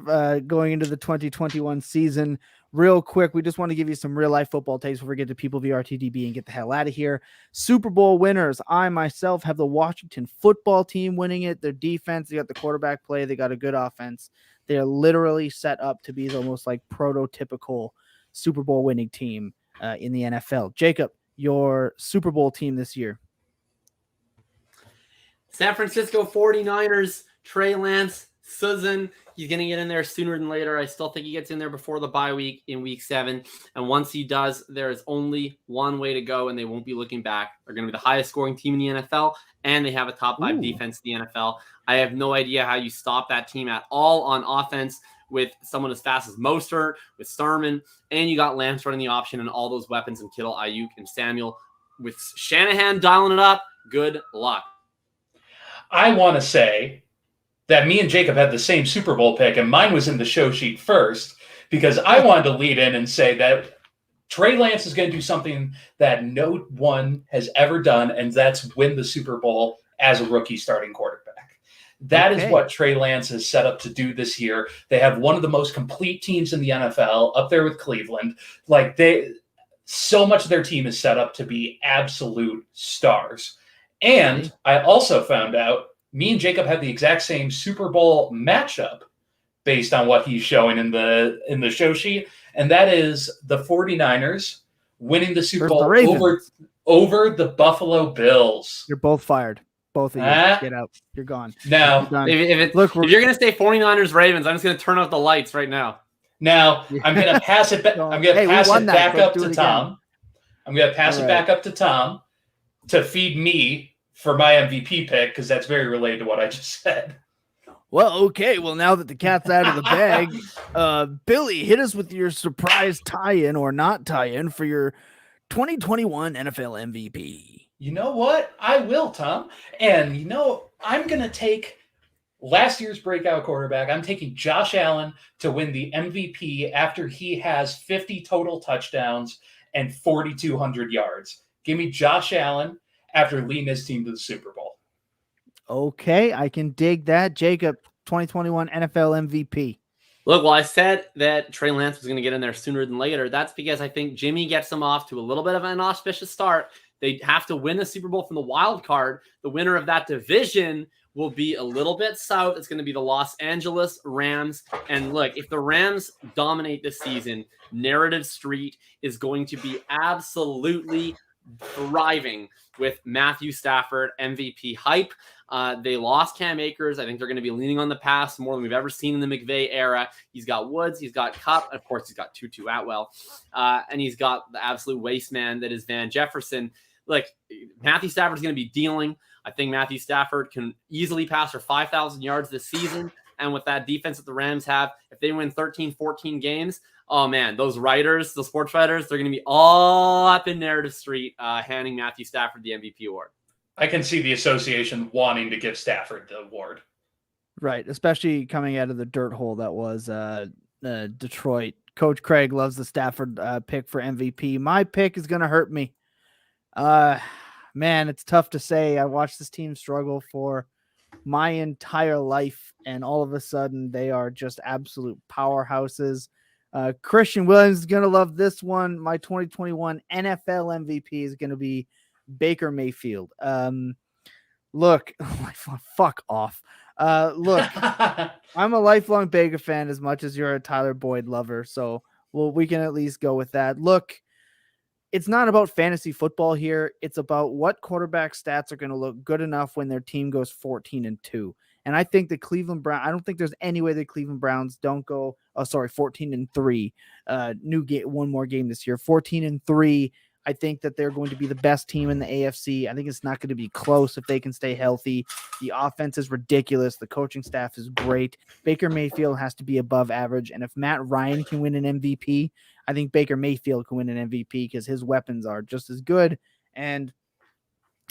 going into the 2021 season. Real quick, we just want to give you some real life football takes before we get to people via RTDB and get the hell out of here. Super Bowl winners. I myself have the Washington football team winning it. Their defense, they got the quarterback play. They got a good offense. They're literally set up to be almost like prototypical Super Bowl winning team in the NFL. Jacob, your Super Bowl team this year. San Francisco 49ers, Trey Lance, Susan. He's going to get in there sooner than later. I still think he gets in there before the bye week in week 7. And once he does, there is only one way to go, and they won't be looking back. They're going to be the highest scoring team in the NFL, and they have a top 5 defense in the NFL. I have no idea how you stop that team at all on offense with someone as fast as Mostert, with Sermon, and you got Lance running the option and all those weapons and Kittle, Ayuk, and Samuel. With Shanahan dialing it up, good luck. I want to say that me and Jacob had the same Super Bowl pick, and mine was in the show sheet first because I wanted to lead in and say that Trey Lance is going to do something that no one has ever done, and that's win the Super Bowl as a rookie starting quarterback. That is what Trey Lance is set up to do this year. They have one of the most complete teams in the NFL, up there with Cleveland. So much of their team is set up to be absolute stars. And I also found out me and Jacob had the exact same Super Bowl matchup based on what he's showing in the show sheet, and that is the 49ers winning the Super Bowl over the Buffalo Bills. You're both fired. Both of you. Get out. You're gone. Now, if you're going to say 49ers Ravens, I'm just going to turn off the lights right now. Now, I'm going to pass it back. I'm going to pass it back up to Tom. I'm going to pass it back up to Tom to feed me for my MVP pick, because that's very related to what I just said. Well, okay. Well, now that the cat's out of the bag, Billy, hit us with your surprise tie-in or not tie-in for your 2021 NFL MVP. You know what? I will, Tom. And, I'm going to take last year's breakout quarterback. I'm taking Josh Allen to win the MVP after he has 50 total touchdowns and 4,200 yards. Give me Josh Allen after leading his team to the Super Bowl. Okay, I can dig that. Jacob, 2021 NFL MVP. Look, well, I said that Trey Lance was going to get in there sooner than later. That's because I think Jimmy gets them off to a little bit of an auspicious start. They have to win the Super Bowl from the wild card. The winner of that division will be a little bit south. It's going to be the Los Angeles Rams. And look, if the Rams dominate this season, Narrative Street is going to be absolutely thriving with Matthew Stafford MVP hype. They lost Cam Akers. I think they're going to be leaning on the pass more than we've ever seen in the McVay era. He's got Woods, he's got Kupp, of course he's got Tutu Atwell, and he's got the absolute waste man that is Van Jefferson. Like, Matthew Stafford's going to be dealing. I think Matthew Stafford can easily pass for 5,000 yards this season, And with that defense that the Rams have, if they win 13, 14 games, oh man, those writers, the sports writers, they're going to be all up in Narrative Street handing Matthew Stafford the MVP award. I can see the association wanting to give Stafford the award. Right, especially coming out of the dirt hole that was Detroit. Coach Craig loves the Stafford pick for MVP. My pick is going to hurt me. Man, it's tough to say. I watched this team struggle for my entire life, and all of a sudden they are just absolute powerhouses. Christian Williams is going to love this one. My 2021 NFL MVP is going to be Baker Mayfield. Look, fuck off. Look, I'm a lifelong Baker fan as much as you're a Tyler Boyd lover. So we can at least go with that. Look, it's not about fantasy football here. It's about what quarterback stats are going to look good enough when their team goes 14-2. And I think the Cleveland Browns, I don't think there's any way the Cleveland Browns don't go, 14-3. One more game this year, 14-3. I think that they're going to be the best team in the AFC. I think it's not going to be close if they can stay healthy. The offense is ridiculous. The coaching staff is great. Baker Mayfield has to be above average. And if Matt Ryan can win an MVP, I think Baker Mayfield can win an MVP because his weapons are just as good. And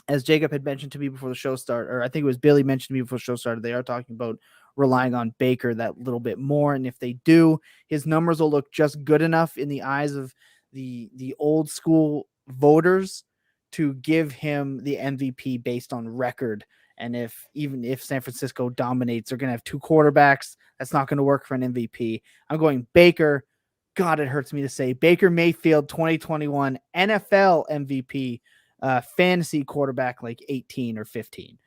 as Jacob had mentioned to me before the show started, or I think it was Billy mentioned to me before the show started, they are talking about relying on Baker that little bit more. And if they do, his numbers will look just good enough in the eyes of the old school voters to give him the MVP based on record. And even if San Francisco dominates, they're going to have two quarterbacks. That's not going to work for an MVP. I'm going Baker. God, it hurts me to say Baker Mayfield 2021 NFL MVP, fantasy quarterback like 18 or 15.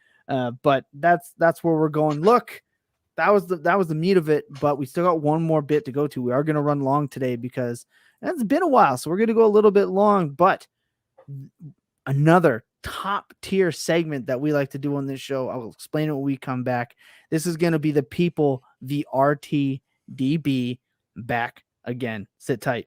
But that's where we're going. Look, that was the meat of it, but we still got one more bit to go to. We are going to run long today because it's been a while, so we're going to go a little bit long, but another top tier segment that we like to do on this show. I will explain it when we come back. This is going to be the people, the RTDB, back again. Sit tight.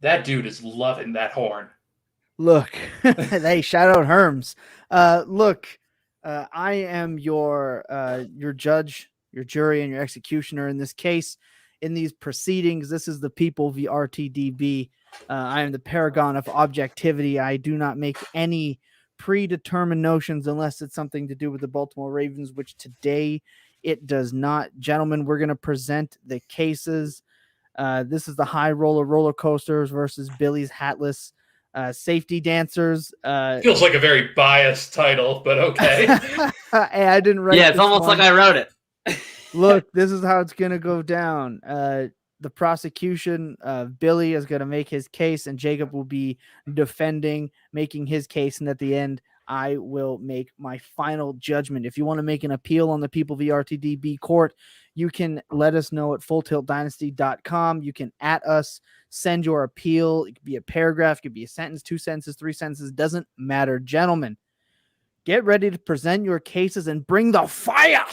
That dude is loving that horn. Look, hey, shout out Herms. Look, I am your judge, your jury, and your executioner in this case. In these proceedings, this is the people, the RTDB. I am the paragon of objectivity. I do not make any predetermined notions unless it's something to do with the Baltimore Ravens, which today it does not. Gentlemen, we're going to present the cases. This is the high roller coasters versus Billy's hatless safety dancers. Feels like a very biased title, but okay. Hey, I didn't write. Yeah, it's almost like I wrote it. Look, this is how it's gonna go down. The prosecution, Billy is gonna make his case, and Jacob will be defending, making his case, and at the end, I will make my final judgment. If you want to make an appeal on the people of the RTDB court, you can let us know at fulltiltdynasty.com. You can at us, send your appeal. It could be a paragraph, it could be a sentence, 2 sentences, 3 sentences, doesn't matter. Gentlemen, get ready to present your cases and bring the fire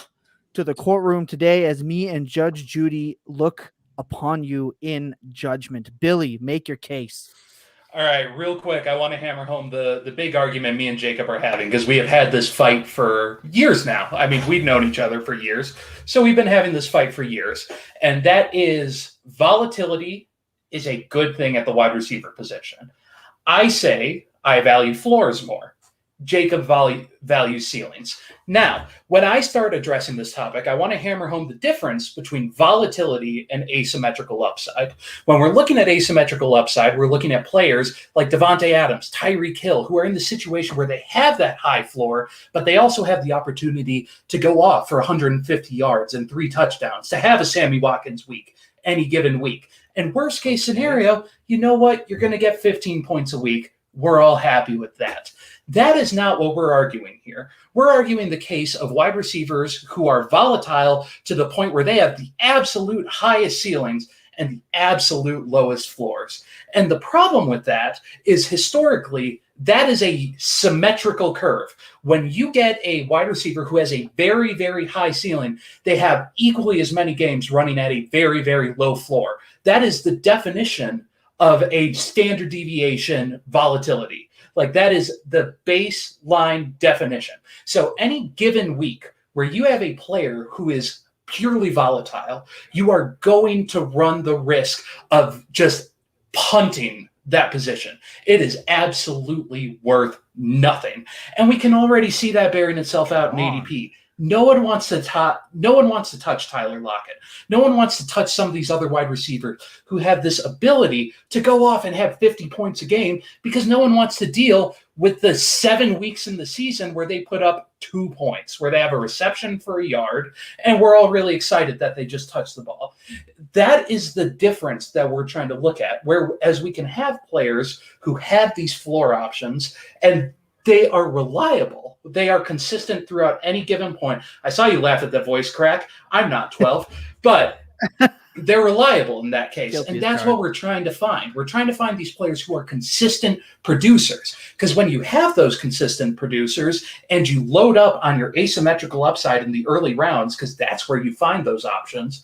to the courtroom today as me and Judge Judy look upon you in judgment. Billy, make your case. All right, real quick, I want to hammer home the big argument me and Jacob are having, because we have had this fight for years now. I mean, we've known each other for years, so we've been having this fight for years. And that is, volatility is a good thing at the wide receiver position. I say I value floors more. Jacob values ceilings. Now, when I start addressing this topic, I want to hammer home the difference between volatility and asymmetrical upside. When we're looking at asymmetrical upside, we're looking at players like Devontae Adams, Tyreek Hill, who are in the situation where they have that high floor, but they also have the opportunity to go off for 150 yards and 3 touchdowns, to have a Sammy Watkins week, any given week. And worst case scenario, you know what? You're going to get 15 points a week. We're all happy with that. That is not what we're arguing here. We're arguing the case of wide receivers who are volatile to the point where they have the absolute highest ceilings and the absolute lowest floors. And the problem with that is, historically, That is a symmetrical curve. When you get a wide receiver who has a very, very high ceiling, they have equally as many games running at a very, very low floor. That is the definition of a standard deviation volatility. Like, that is the baseline definition. So any given week where you have a player who is purely volatile, you are going to run the risk of just punting that position. It is absolutely worth nothing. And we can already see that bearing itself out in ADP. No one wants to touch Tyler Lockett. No one wants to touch some of these other wide receivers who have this ability to go off and have 50 points a game, because no one wants to deal with the 7 weeks in the season where they put up 2 points, where they have a reception for a yard, and we're all really excited that they just touched the ball. That is the difference that we're trying to look at, whereas we can have players who have these floor options and they are reliable. They are consistent throughout any given point. I saw you laugh at that voice crack. I'm not 12, but they're reliable in that case. And that's what we're trying to find. We're trying to find these players who are consistent producers. Because when you have those consistent producers and you load up on your asymmetrical upside in the early rounds, because that's where you find those options,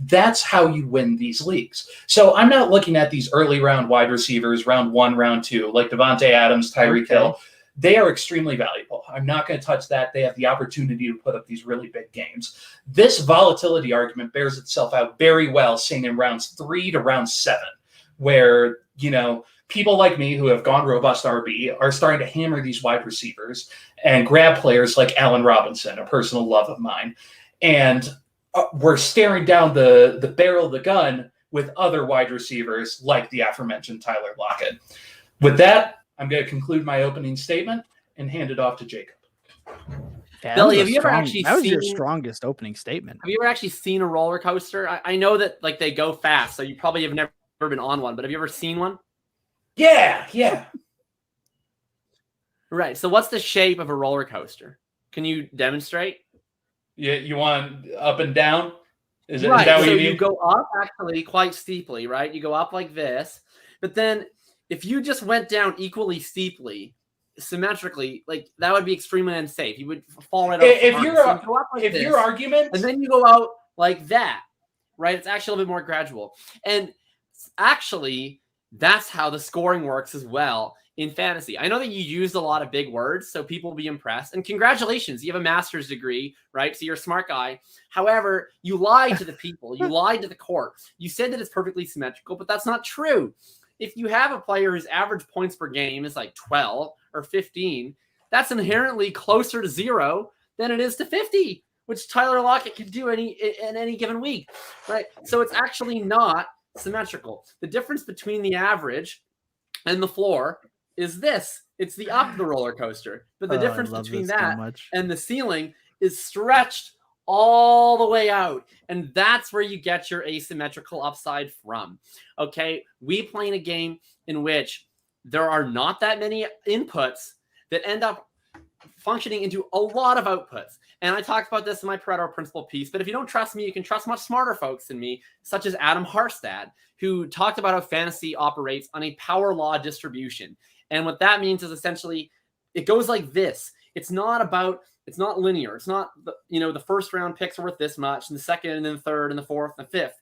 that's how you win these leagues. So I'm not looking at these early round wide receivers, round 1, round 2, like Devontae Adams, Tyreek Hill. They are extremely valuable. I'm not going to touch that. They have the opportunity to put up these really big games. This volatility argument bears itself out very well, saying in rounds 3 to round 7, where, people like me who have gone robust RB are starting to hammer these wide receivers and grab players like Allen Robinson, a personal love of mine. And we're staring down the barrel of the gun with other wide receivers like the aforementioned Tyler Lockett. With that, I'm going to conclude my opening statement and hand it off to Jacob. Billy, have you ever actually that was seen your strongest opening statement? Have you ever actually seen a roller coaster? I know that they go fast, so you probably have never been on one, but have you ever seen one? Yeah. Right. So what's the shape of a roller coaster? Can you demonstrate? Yeah, you want up and down? Is that right. what So you mean? you go up actually quite steeply, right? You go up like this, but then if you just went down equally steeply, symmetrically, that would be extremely unsafe. You would fall right off. If your argument, and then you go out like that, right? It's actually a little bit more gradual. And actually, that's how the scoring works as well in fantasy. I know that you used a lot of big words, so people will be impressed. And congratulations, you have a master's degree, right? So you're a smart guy. However, you lied to the people. You lied to the court. You said that it's perfectly symmetrical, but that's not true. If you have a player whose average points per game is like 12 or 15, that's inherently closer to 0 than it is to 50, which Tyler Lockett can do in any given week, right? So it's actually not symmetrical. The difference between the average and the floor is this. It's the up the roller coaster. But the difference between that and the ceiling is stretched all the way out. And that's where you get your asymmetrical upside from. Okay, we play in a game in which there are not that many inputs that end up functioning into a lot of outputs. And I talked about this in my Pareto principle piece, but if you don't trust me, you can trust much smarter folks than me, such as Adam Harstad, who talked about how fantasy operates on a power law distribution. And what that means is essentially it goes like this. It's not linear. It's not, the first round picks are worth this much, and the second, and then the third, and the fourth, and the fifth.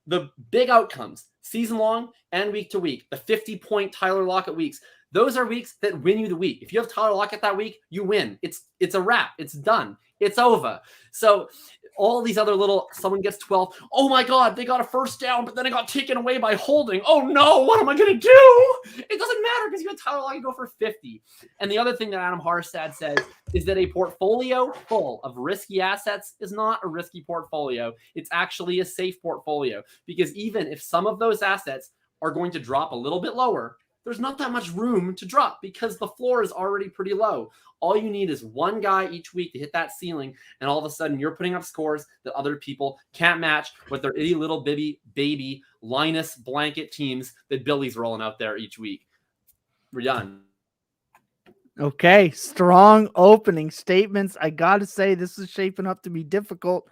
The big outcomes, season long and week to week, the 50-point Tyler Lockett weeks, those are weeks that win you the week. If you have Tyler Lockett that week, you win. It's a wrap. It's done. It's over. So all these other someone gets 12. Oh my God, they got a first down, but then it got taken away by holding. Oh no, what am I going to do? It doesn't matter because you had Tyler Lockett go for 50. And the other thing that Adam Harstad says is that a portfolio full of risky assets is not a risky portfolio. It's actually a safe portfolio, because even if some of those assets are going to drop a little bit lower, there's not that much room to drop because the floor is already pretty low. All you need is one guy each week to hit that ceiling, and all of a sudden you're putting up scores that other people can't match with their itty little baby Linus blanket teams that Billy's rolling out there each week. We're done. Okay, strong opening statements. I got to say, this is shaping up to be difficult.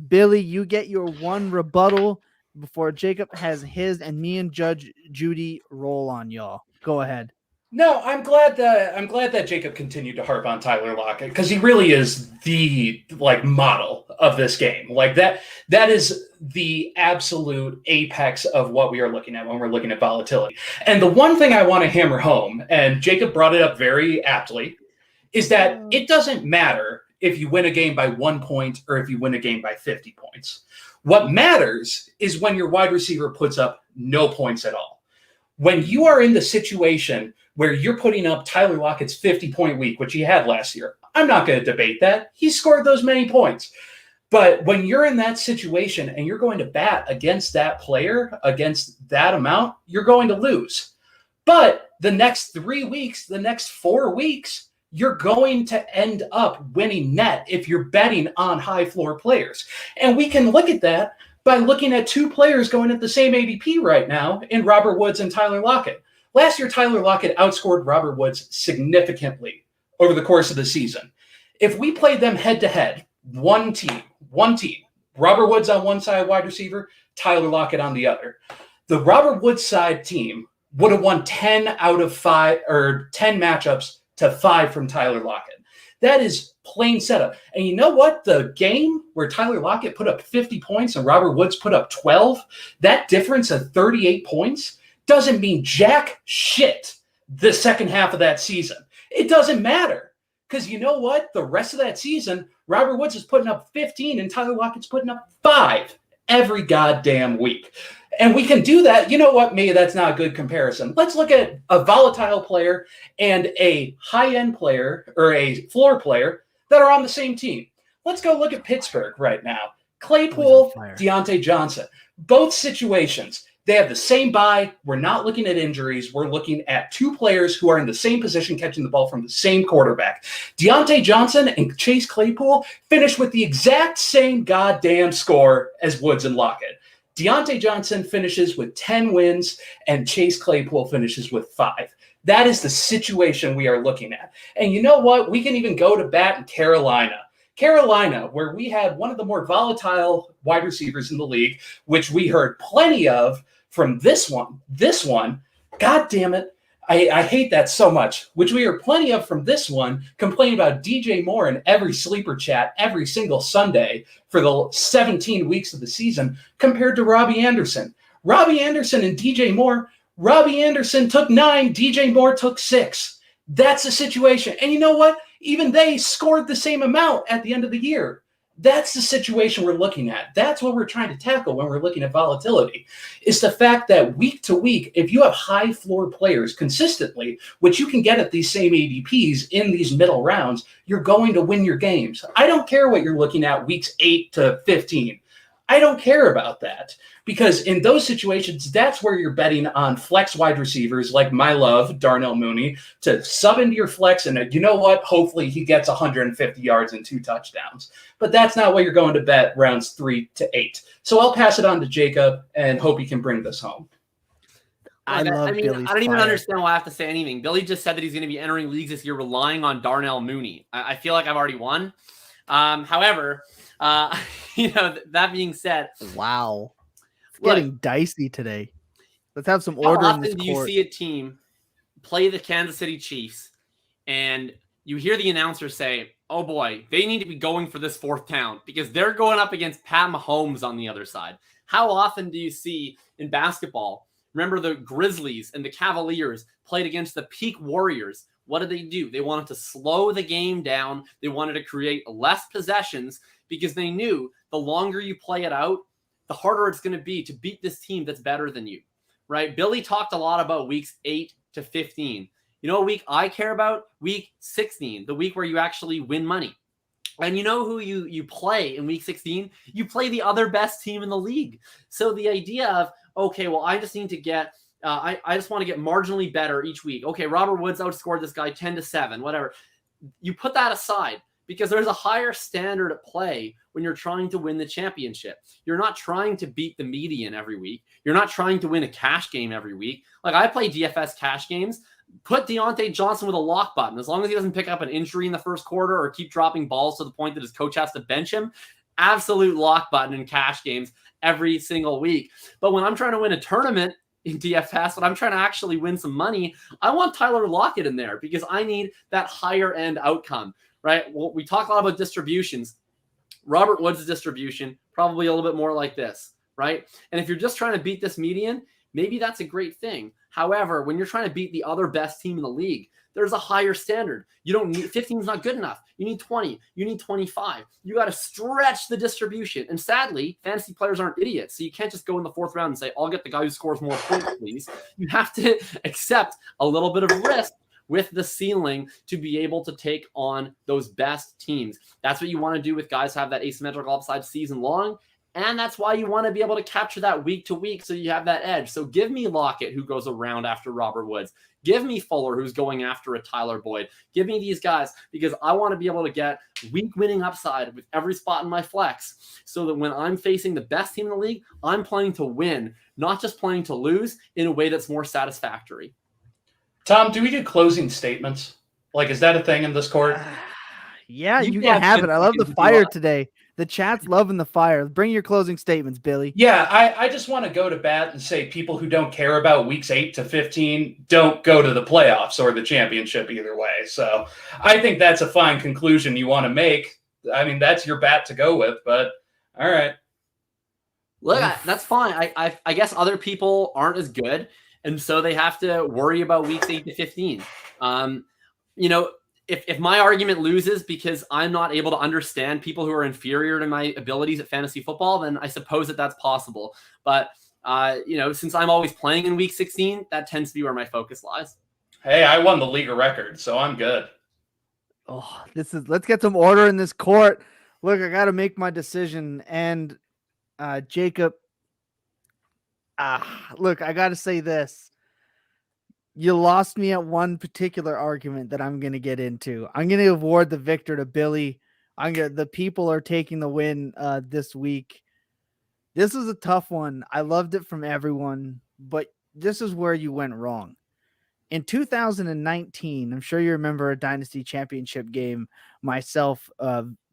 Billy, you get your one rebuttal before Jacob has his, and me and Judge Judy roll on y'all. Go ahead. No, I'm glad that Jacob continued to harp on Tyler Lockett because he really is the model of this game. Like that is the absolute apex of what we are looking at when we're looking at volatility. And the one thing I want to hammer home, and Jacob brought it up very aptly, is that it doesn't matter if you win a game by 1 point or if you win a game by 50 points. What matters is when your wide receiver puts up no points at all. When you are in the situation where you're putting up Tyler Lockett's 50-point week, which he had last year, I'm not going to debate that. He scored those many points. But when you're in that situation and you're going to bat against that player, against that amount, you're going to lose. But the next 3 weeks, the next 4 weeks, you're going to end up winning net if you're betting on high floor players. And we can look at that by looking at 2 players going at the same ADP right now in Robert Woods and Tyler Lockett. Last year, Tyler Lockett outscored Robert Woods significantly over the course of the season. If we played them head-to-head, one team, Robert Woods on one side wide receiver, Tyler Lockett on the other, the Robert Woods side team would have won 10 out of 5 or 10 matchups to 5 from Tyler Lockett. That is plain setup. And you know what? The game where Tyler Lockett put up 50 points and Robert Woods put up 12, that difference of 38 points doesn't mean jack shit the second half of that season. It doesn't matter because you know what? The rest of that season, Robert Woods is putting up 15 and Tyler Lockett's putting up 5 every goddamn week. And we can do that. You know what? Maybe that's not a good comparison. Let's look at a volatile player and a high-end player or a floor player that are on the same team. Let's go look at Pittsburgh right now. Claypool, Deontay Johnson. Both situations, they have the same bye. We're not looking at injuries. We're looking at 2 players who are in the same position catching the ball from the same quarterback. Deontay Johnson and Chase Claypool finished with the exact same goddamn score as Woods and Lockett. Deontay Johnson finishes with 10 wins and Chase Claypool finishes with 5. That is the situation we are looking at. And you know what? We can even go to bat in Carolina. Carolina, where we had one of the more volatile wide receivers in the league, which we heard plenty of from this one, God damn it. I hate that so much, which we heard plenty of from this one, complaining about DJ Moore in every sleeper chat every single Sunday for the 17 weeks of the season compared to Robbie Anderson. Robbie Anderson and DJ Moore, Robbie Anderson took 9, DJ Moore took 6. That's the situation. And you know what? Even they scored the same amount at the end of the year. That's the situation we're looking at. That's what we're trying to tackle when we're looking at volatility. It's the fact that week to week, if you have high floor players consistently, which you can get at these same ADPs in these middle rounds, you're going to win your games. I don't care what you're looking at weeks 8 to 15. I don't care about that because in those situations, that's where you're betting on flex wide receivers like my love, Darnell Mooney, to sub into your flex. And you know what? Hopefully he gets 150 yards and 2 touchdowns. But that's not what you're going to bet rounds 3 to 8. So I'll pass it on to Jacob and hope he can bring this home. I don't even understand why I have to say anything. Billy just said that he's going to be entering leagues this year relying on Darnell Mooney. I feel like I've already won. However, that being said, wow, it's getting dicey today. Let's have some order in this court. How often do you see a team play the Kansas City Chiefs and you hear the announcer say, oh boy, they need to be going for this 4th down because they're going up against Pat Mahomes on the other side? How often do you see in basketball, remember the Grizzlies and the Cavaliers played against the peak Warriors? What did they do? They wanted to slow the game down. They wanted to create less possessions because they knew the longer you play it out, the harder it's going to be to beat this team that's better than you, right? Billy talked a lot about weeks 8 to 15. You know what week I care about? Week 16, the week where you actually win money. And you know who you play in week 16? You play the other best team in the league. So the idea of, okay, well, I just need to get I just want to get marginally better each week. Okay, Robert Woods outscored this guy 10-7, whatever. You put that aside because there's a higher standard at play when you're trying to win the championship. You're not trying to beat the median every week. You're not trying to win a cash game every week. Like I play DFS cash games. Put Deontay Johnson with a lock button. As long as he doesn't pick up an injury in the first quarter or keep dropping balls to the point that his coach has to bench him, absolute lock button in cash games every single week. But when I'm trying to win a tournament, in DFS, but I'm trying to actually win some money, I want Tyler Lockett in there because I need that higher end outcome, right? Well, we talk a lot about distributions. Robert Woods' distribution, probably a little bit more like this, right? And if you're just trying to beat this median, maybe that's a great thing. However, when you're trying to beat the other best team in the league, there's a higher standard. You don't need 15 is not good enough. You need 20. You need 25. You got to stretch the distribution. And sadly, fantasy players aren't idiots. So you can't just go in the 4th round and say, I'll get the guy who scores more points, please. You have to accept a little bit of risk with the ceiling to be able to take on those best teams. That's what you want to do with guys who have that asymmetrical upside season long. And that's why you want to be able to capture that week to week so you have that edge. So give me Lockett, who goes around after Robert Woods. Give me Fuller, who's going after a Tyler Boyd. Give me these guys because I want to be able to get week winning upside with every spot in my flex so that when I'm facing the best team in the league, I'm playing to win, not just playing to lose in a way that's more satisfactory. Tom, do we do closing statements? Like, is that a thing in this court? Yeah, you can have it. I love the fire today. The chat's loving the fire. Bring your closing statements, Billy. Yeah, I just want to go to bat and say people who don't care about weeks 8 to 15 don't go to the playoffs or the championship either way. So I think that's a fine conclusion you want to make. I mean, that's your bat to go with, but all right. Look, that's fine. I guess other people aren't as good, and so they have to worry about weeks 8 to 15. If my argument loses because I'm not able to understand people who are inferior to my abilities at fantasy football, then I suppose that's possible. But, since I'm always playing in week 16, that tends to be where my focus lies. Hey, I won the league of record, so I'm good. Oh, let's get some order in this court. Look, I got to make my decision. And Jacob, look, I got to say this. You lost me at one particular argument that I'm going to get into. I'm going to award the victor to Billy. The people are taking the win this week. This is a tough one. I loved it from everyone, but this is where you went wrong. In 2019, I'm sure you remember a Dynasty Championship game, myself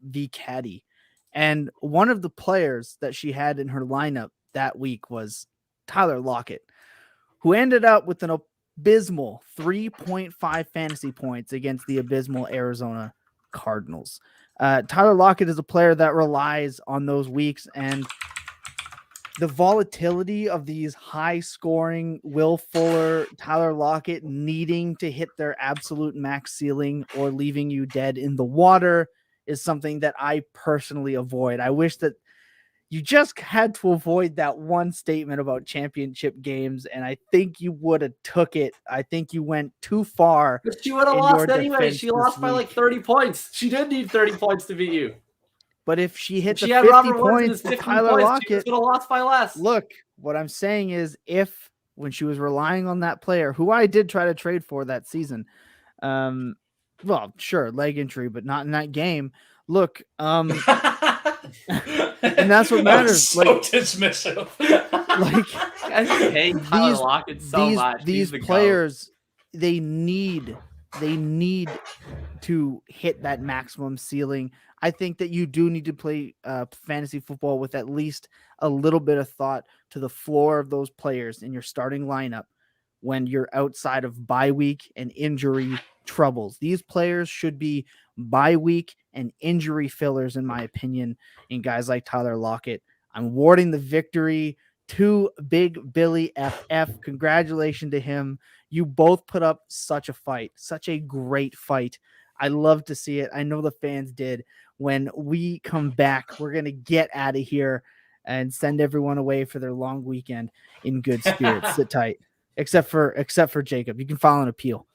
v. Caddy. And one of the players that she had in her lineup that week was Tyler Lockett, who ended up with an abysmal 3.5 fantasy points against the abysmal Arizona Cardinals. Tyler Lockett is a player that relies on those weeks, and the volatility of these high scoring Will Fuller, Tyler Lockett needing to hit their absolute max ceiling or leaving you dead in the water is something that I personally avoid. I wish that you just had to avoid that one statement about championship games, and I think you would have took it. I think you went too far. But she would have lost anyway. She lost by like 30 points. She did need 30 points to beat you. But if she hit the 50 points with Tyler Lockett, she would have lost by less. Look, what I'm saying is when she was relying on that player, who I did try to trade for that season, well, sure, leg injury, but not in that game. Look, and that's what matters. So dismissive. I hate Tyler Lockett so much. These players, they need to hit that maximum ceiling. I think that you do need to play fantasy football with at least a little bit of thought to the floor of those players in your starting lineup when you're outside of bye week and injury troubles. These players should be bye week and injury fillers, in my opinion, in guys like Tyler Lockett. I'm awarding the victory to Big Billy FF. Congratulations to him. You both put up such a fight, such a great fight. I love to see it. I know the fans did. When we come back, we're going to get out of here and send everyone away for their long weekend in good spirits. Sit tight. Except for Jacob. You can file an appeal.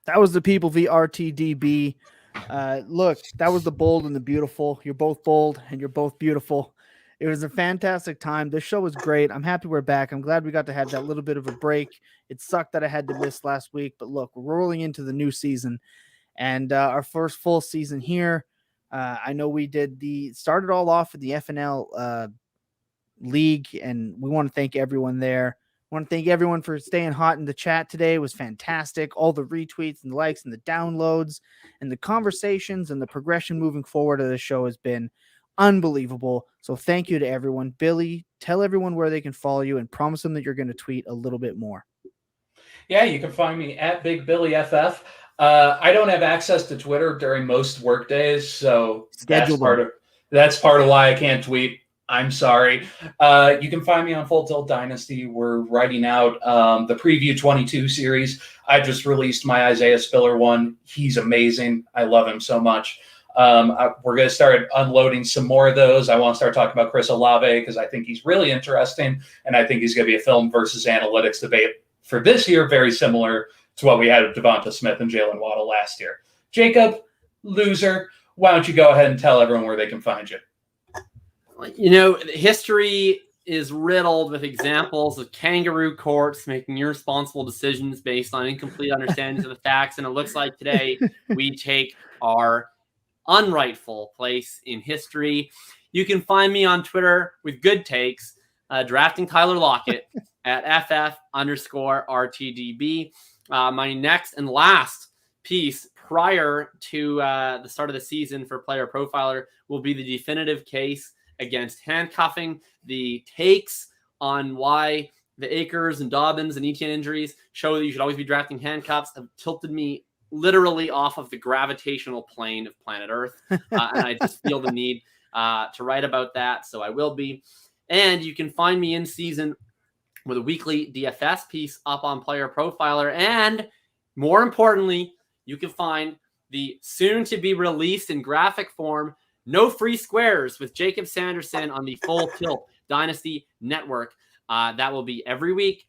That was the people v RTDB. Look, that was the bold and the beautiful. You're both bold and you're both beautiful. It was a fantastic time. This show was great. I'm happy we're back. I'm glad we got to have that little bit of a break. It sucked that I had to miss last week, but look, we're rolling into the new season and our first full season here. I know we started all off with the FNL league, and we want to thank everyone there want to thank everyone for staying hot in the chat today. It was fantastic. All the retweets and the likes and the downloads and the conversations and the progression moving forward of the show has been unbelievable. So thank you to everyone. Billy, tell everyone where they can follow you and promise them that you're going to tweet a little bit more. Yeah, you can find me at Big Billy FF. I don't have access to Twitter during most work days, so that's part of why I can't tweet. I'm sorry. You can find me on Full Tilt Dynasty. We're writing out the Preview 22 series. I just released my Isaiah Spiller one. He's amazing. I love him so much. We're going to start unloading some more of those. I want to start talking about Chris Olave because I think he's really interesting, and I think he's going to be a film versus analytics debate for this year, very similar to what we had with Devonta Smith and Jalen Waddle last year. Jacob, loser, why don't you go ahead and tell everyone where they can find you? You know, history is riddled with examples of kangaroo courts making irresponsible decisions based on incomplete understandings of the facts. And it looks like today we take our unrightful place in history. You can find me on Twitter with good takes, drafting Tyler Lockett at FF_RTDB. My next and last piece prior to the start of the season for Player Profiler will be the definitive case against handcuffing. The takes on why the Akers and Dobbins and Etienne injuries show that you should always be drafting handcuffs have tilted me literally off of the gravitational plane of planet Earth. And I just feel the need to write about that. So I will be. And you can find me in season with a weekly DFS piece up on Player Profiler. And more importantly, you can find the soon to be released in graphic form No Free Squares with Jakob Sanderson on the Full Tilt Dynasty Network. That will be every week.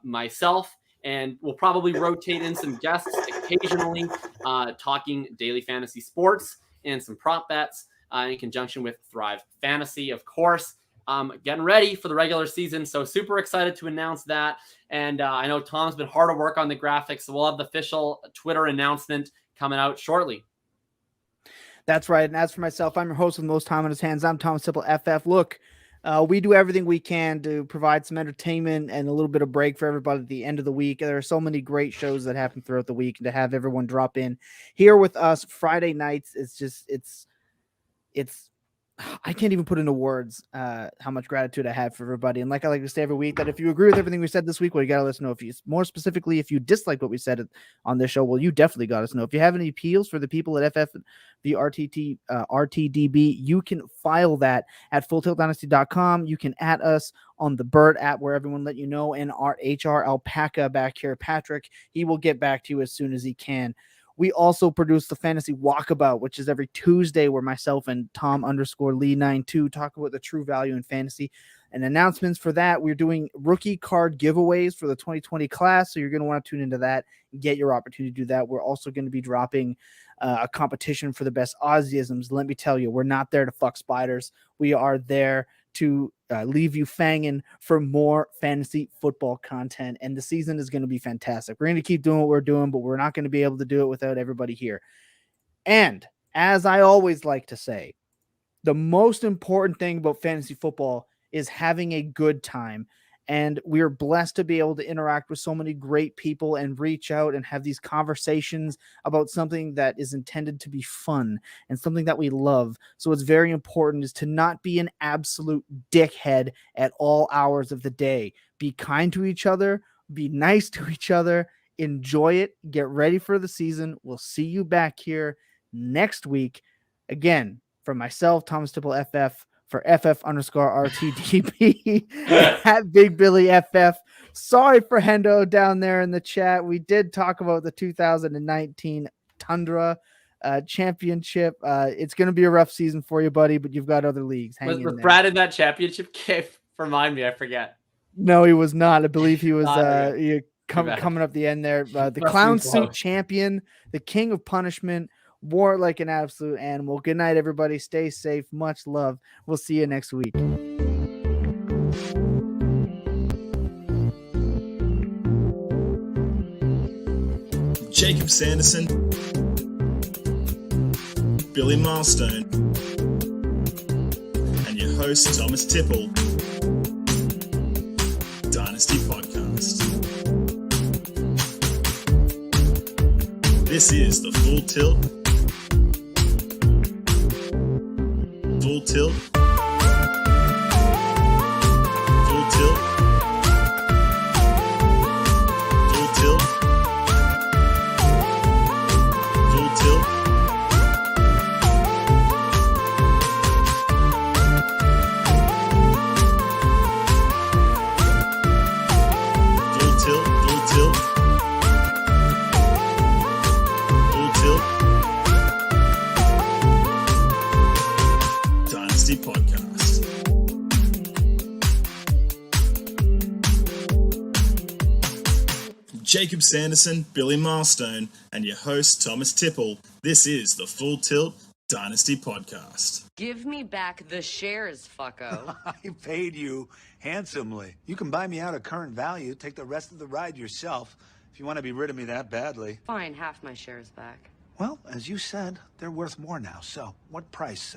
Myself, and we'll probably rotate in some guests occasionally, talking daily fantasy sports and some prop bets in conjunction with Thrive Fantasy, of course. Getting ready for the regular season, so super excited to announce that. And I know Tom's been hard at work on the graphics, so we'll have the official Twitter announcement coming out shortly. That's right. And as for myself, I'm your host with most time on his hands. I'm Thomas Tipple FF. Look, we do everything we can to provide some entertainment and a little bit of break for everybody at the end of the week. There are so many great shows that happen throughout the week, and to have everyone drop in here with us Friday nights, it's I can't even put into words how much gratitude I have for everybody. And like I like to say every week, that if you agree with everything we said this week, well, you got to let us know. If you, more specifically, if you dislike what we said on this show, well, you definitely got us know. If you have any appeals for the people at RTDB, you can file that at fulltiltdynasty.com. You can add us on the Bird app where everyone let you know. And our HR alpaca back here, Patrick, he will get back to you as soon as he can. We also produce the Fantasy Walkabout, which is every Tuesday, where myself and Tom_Lee92 talk about the true value in fantasy. And announcements for that, we're doing rookie card giveaways for the 2020 class, so you're going to want to tune into that and get your opportunity to do that. We're also going to be dropping a competition for the best Aussiisms. Let me tell you, we're not there to fuck spiders. We are there to leave you fanging for more fantasy football content, and the season is going to be fantastic. We're going to keep doing what we're doing, but we're not going to be able to do it without everybody here. And as I always like to say, the most important thing about fantasy football is having a good time. And we're blessed to be able to interact with so many great people and reach out and have these conversations about something that is intended to be fun and something that we love. So it's very important is to not be an absolute dickhead at all hours of the day. Be kind to each other, be nice to each other, enjoy it, get ready for the season. We'll see you back here next week. Again, from myself, Thomas Tipple FF, for FF_RTDB at Big Billy FF. Sorry for Hendo down there in the chat. We did talk about the 2019 Tundra championship. It's going to be a rough season for you, buddy, but you've got other leagues. Was Brad in that championship game? Remind me, I forget. No, he was not. I believe he was coming up the end there. The clown suit champion, the king of punishment, wore it like an absolute animal. Good night, everybody. Stay safe. Much love. We'll see you next week. Jakob Sanderson, Billy Milestone, and your host, Thomas Tipple. Dynasty Podcast. This is the Full Tilt. Full Tilt. Full Tilt. Full Tilt. Full Tilt. Full Tilt. Full Tilt. Full Tilt. Dynasty Podcast. Jakob Sanderson, Billy Milestone, and your host Thomas Tipple. This is the Full Tilt Dynasty Podcast. Give me back the shares, fucko. I paid you handsomely. You can buy me out at current value, take the rest of the ride yourself, if you want to be rid of me that badly. Fine, half my shares back. Well, as you said, they're worth more now, so what price?